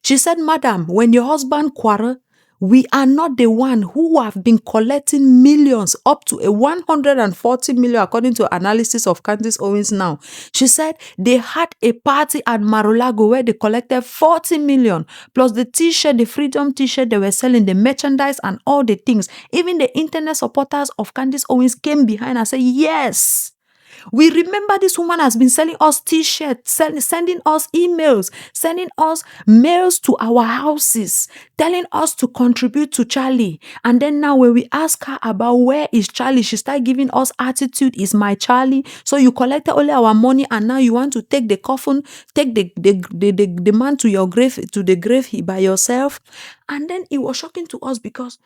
She said, Madam, when your husband quarrel, we are not the one who have been collecting millions, up to a 140 million, according to analysis of Candace Owens now. She said they had a party at Mar-a-Lago where they collected 40 million, plus the t-shirt, the freedom t-shirt they were selling, the merchandise and all the things. Even the internet supporters of Candace Owens came behind and said, yes. We remember this woman has been selling us t-shirts, sending us emails, sending us mails to our houses, telling us to contribute to Charlie. And then now when we ask her about where is Charlie, she started giving us attitude, is my Charlie. So you collected all our money and now you want to take the coffin, take the man to your grave, to the grave by yourself. And then it was shocking to us because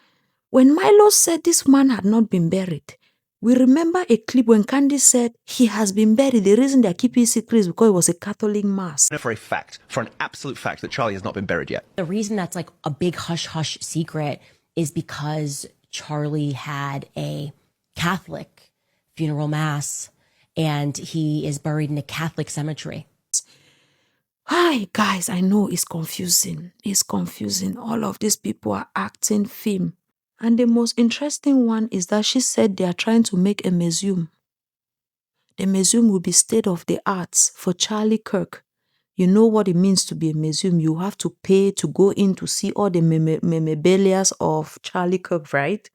when Milo said this man had not been buried, we remember a clip when Candace said he has been buried. The reason they're keeping secret is because it was a Catholic mass. For an absolute fact that Charlie has not been buried yet. The reason that's like a big hush-hush secret is because Charlie had a Catholic funeral mass and he is buried in a Catholic cemetery. Hi, guys, I know it's confusing. It's confusing. All of these people are acting film. And the most interesting one is that she said they are trying to make a museum. The museum will be state of the arts for Charlie Kirk. You know what it means to be a museum. You have to pay to go in to see all the memorabilia of Charlie Kirk, right?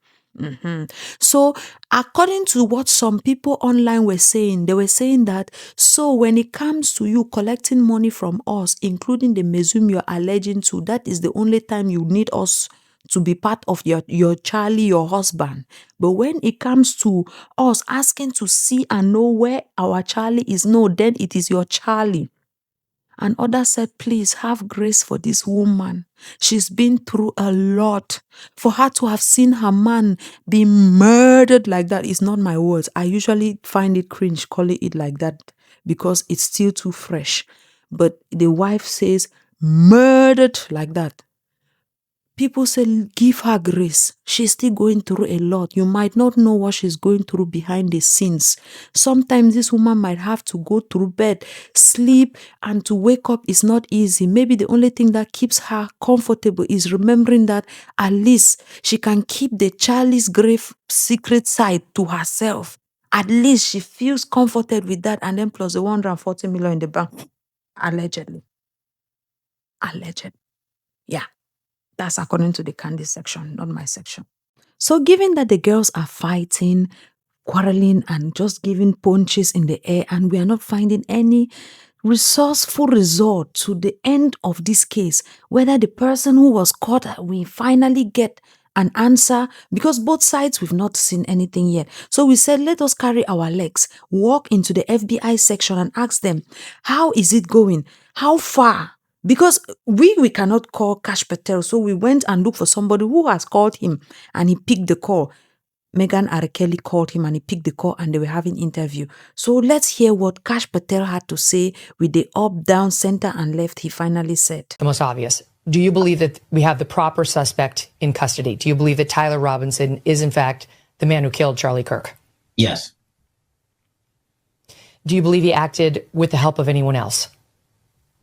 So according to what some people online were saying, they were saying that, so when it comes to you collecting money from us, including the museum you're alleging to, that is the only time you need us to be part of your Charlie, your husband. But when it comes to us asking to see and know where our Charlie is, no, then it is your Charlie. And others said, please have grace for this woman. She's been through a lot. For her to have seen her man be murdered like that is not my words. I usually find it cringe calling it like that because it's still too fresh. But the wife says, murdered like that. People say, give her grace. She's still going through a lot. You might not know what she's going through behind the scenes. Sometimes this woman might have to go through bed, sleep, and to wake up is not easy. Maybe the only thing that keeps her comfortable is remembering that at least she can keep the Charlie's grave secret side to herself. At least she feels comforted with that, and then plus the 140 million in the bank. Allegedly. Yeah. That's according to the Candace section, not my section. So given that the girls are fighting, quarreling, and just giving punches in the air, and we are not finding any resourceful result to the end of this case, whether the person who was caught, we finally get an answer, because both sides, we've not seen anything yet. So we said, let us carry our legs, walk into the FBI section and ask them, how is it going? How far? Because we cannot call Kash Patel. So we went and looked for somebody who has called him and he picked the call. Meghan R. Kelly called him and he picked the call and they were having interview. So let's hear what Kash Patel had to say with the up, down, center and left. He finally said. The most obvious. Do you believe that we have the proper suspect in custody? Do you believe that Tyler Robinson is in fact the man who killed Charlie Kirk? Yes. Do you believe he acted with the help of anyone else?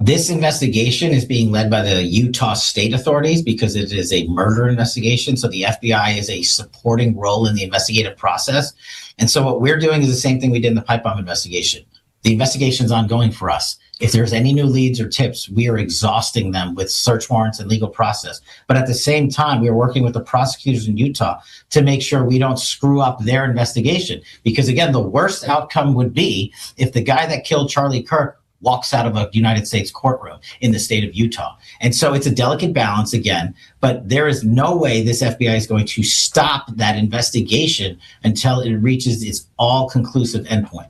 This investigation is being led by the Utah state authorities because it is a murder investigation. So the FBI is a supporting role in the investigative process. And so what we're doing is the same thing we did in the pipe bomb investigation. The investigation is ongoing for us. If there's any new leads or tips, we are exhausting them with search warrants and legal process. But at the same time, we are working with the prosecutors in Utah to make sure we don't screw up their investigation. Because again, the worst outcome would be if the guy that killed Charlie Kirk walks out of a United States courtroom in the state of Utah. And so it's a delicate balance again, but there is no way this FBI is going to stop that investigation until it reaches its all-conclusive endpoint.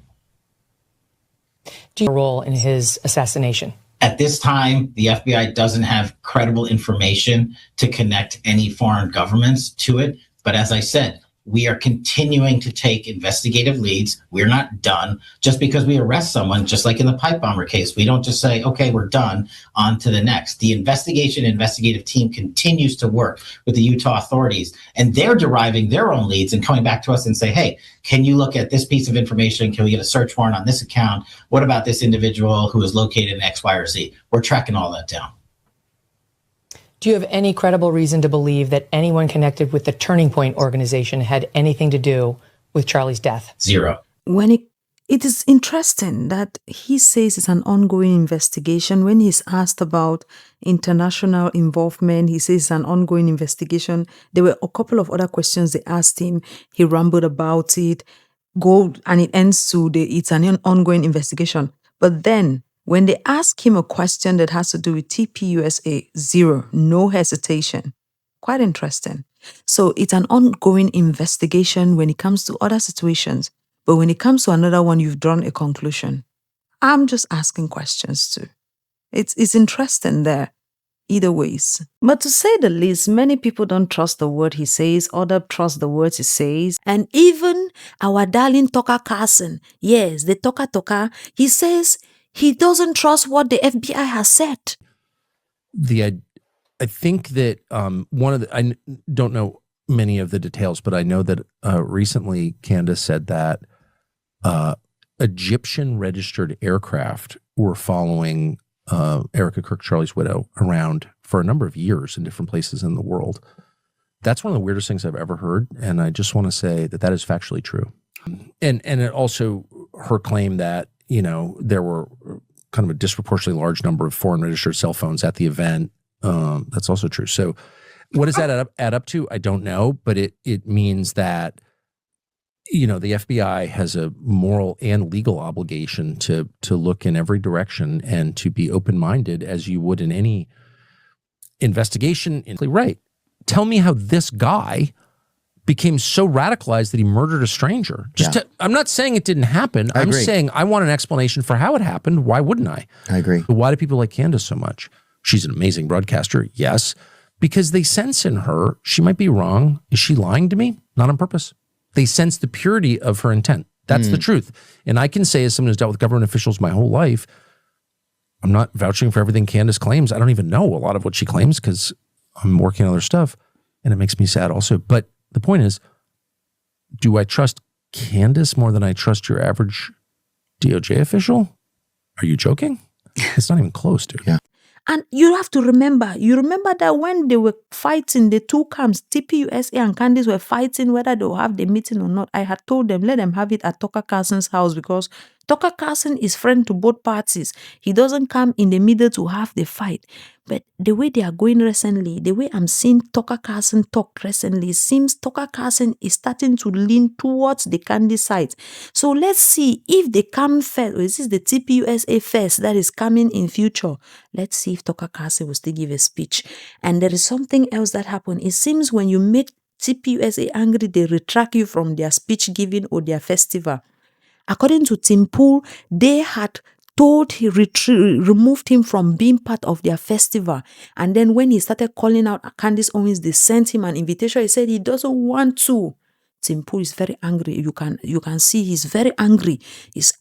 Do you have a role in his assassination? At this time, the FBI doesn't have credible information to connect any foreign governments to it. But as I said, we are continuing to take investigative leads. We're not done. Just because we arrest someone, just like in the pipe bomber case, we don't just say, okay, we're done, on to the next. The investigative team continues to work with the Utah authorities, and they're deriving their own leads and coming back to us and say, hey, can you look at this piece of information? Can we get a search warrant on this account? What about this individual who is located in X, Y, or Z? We're tracking all that down. Do you have any credible reason to believe that anyone connected with the Turning Point organization had anything to do with Charlie's death? Zero. It is interesting that he says it's an ongoing investigation. When he's asked about international involvement, he says it's an ongoing investigation. There were a couple of other questions they asked him. He rambled about it, and it ends to it's an ongoing investigation. But then when they ask him a question that has to do with TPUSA, zero, no hesitation. Quite interesting. So it's an ongoing investigation when it comes to other situations. But when it comes to another one, you've drawn a conclusion. I'm just asking questions too. It's interesting there, either ways. But to say the least, many people don't trust the word he says, others trust the words he says. And even our darling Tucker Carlson, yes, the Tucker, he says he doesn't trust what the FBI has said. I think that I don't know many of the details, but I know that recently Candace said that Egyptian registered aircraft were following Erika Kirk, Charlie's widow, around for a number of years in different places in the world. That's one of the weirdest things I've ever heard, and I just want to say that is factually true. And it also, her claim that, you know, there were kind of a disproportionately large number of foreign registered cell phones at the event. That's also true. So what does that add up to? I don't know, but it means that, you know, the FBI has a moral and legal obligation to look in every direction and to be open-minded as you would in any investigation. Right. Tell me how this guy became so radicalized that he murdered a stranger. I'm not saying it didn't happen. I'm saying I want an explanation for how it happened. Why wouldn't I? I agree. But why do people like Candace so much? She's an amazing broadcaster. Yes. Because they sense in her, she might be wrong. Is she lying to me? Not on purpose. They sense the purity of her intent. That's the truth. And I can say, as someone who's dealt with government officials my whole life, I'm not vouching for everything Candace claims. I don't even know a lot of what she claims because I'm working on other stuff. And it makes me sad also. But the point is, do I trust Candace more than I trust your average DOJ official? Are you joking? It's not even close, dude. Yeah. And you have to remember, that when they were fighting, the two camps, TPUSA and Candace were fighting whether they will have the meeting or not. I had told them, let them have it at Tucker Carlson's house because Tucker Carlson is friend to both parties. He doesn't come in the middle to have the fight. But the way they are going recently, the way I'm seeing Tucker Carlson talk recently, it seems Tucker Carlson is starting to lean towards the Candace side. So let's see if they come first, or is this the TPUSA first that is coming in future? Let's see if Tucker Carlson will still give a speech. And there is something else that happened. It seems when you make TPUSA angry, they retract you from their speech giving or their festival. According to Tim Pool, they had told he removed him from being part of their festival. And then when he started calling out Candace Owens, they sent him an invitation. He said he doesn't want to. Tim Pool is very angry. You can see he's very angry. He's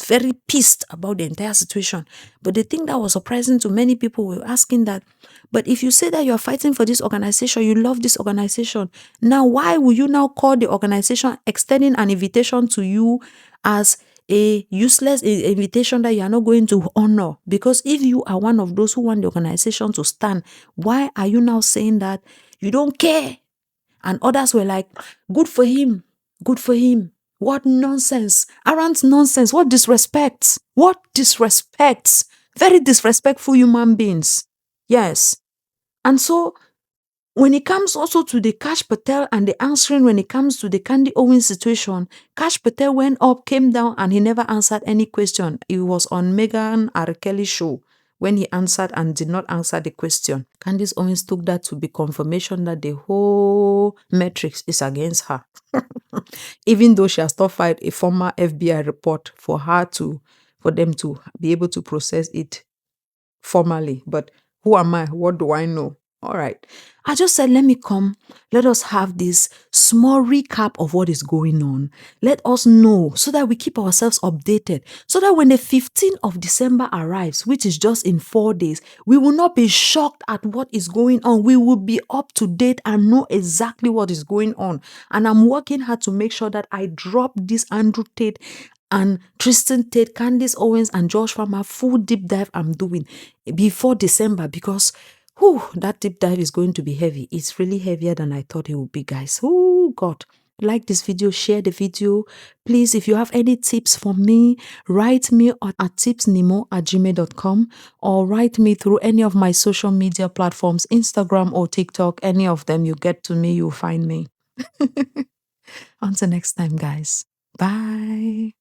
very pissed about the entire situation. But the thing that was surprising to many people were asking that, but if you say that you're fighting for this organization, you love this organization, now why will you now call the organization extending an invitation to you as a useless invitation that you are not going to honor? Because if you are one of those who want the organization to stand, why are you now saying that you don't care? And others were like, good for him, good for him. What nonsense, arrant nonsense, what disrespect, very disrespectful human beings. Yes. And so when it comes also to the Kash Patel and the answering, when it comes to the Candy Owens situation, Kash Patel went up, came down, and he never answered any question. He was on Meghan R. Kelly's show when he answered and did not answer the question. Candace Owens took that to be confirmation that the whole matrix is against her. Even though she has not filed a former FBI report for them to be able to process it formally. But who am I? What do I know? All right. I just said, let me come. Let us have this small recap of what is going on. Let us know so that we keep ourselves updated. So that when the 15th of December arrives, which is just in 4 days, we will not be shocked at what is going on. We will be up to date and know exactly what is going on. And I'm working hard to make sure that I drop this Andrew Tate and Tristan Tate, Candace Owens, and Josh Farmer full deep dive I'm doing before December, because that deep dive is going to be heavy. It's really heavier than I thought it would be, guys. Oh, God. Like this video, share the video. Please, if you have any tips for me, write me at tipsnemo@gmail.com or write me through any of my social media platforms, Instagram or TikTok. Any of them, you get to me, you'll find me. Until next time, guys. Bye.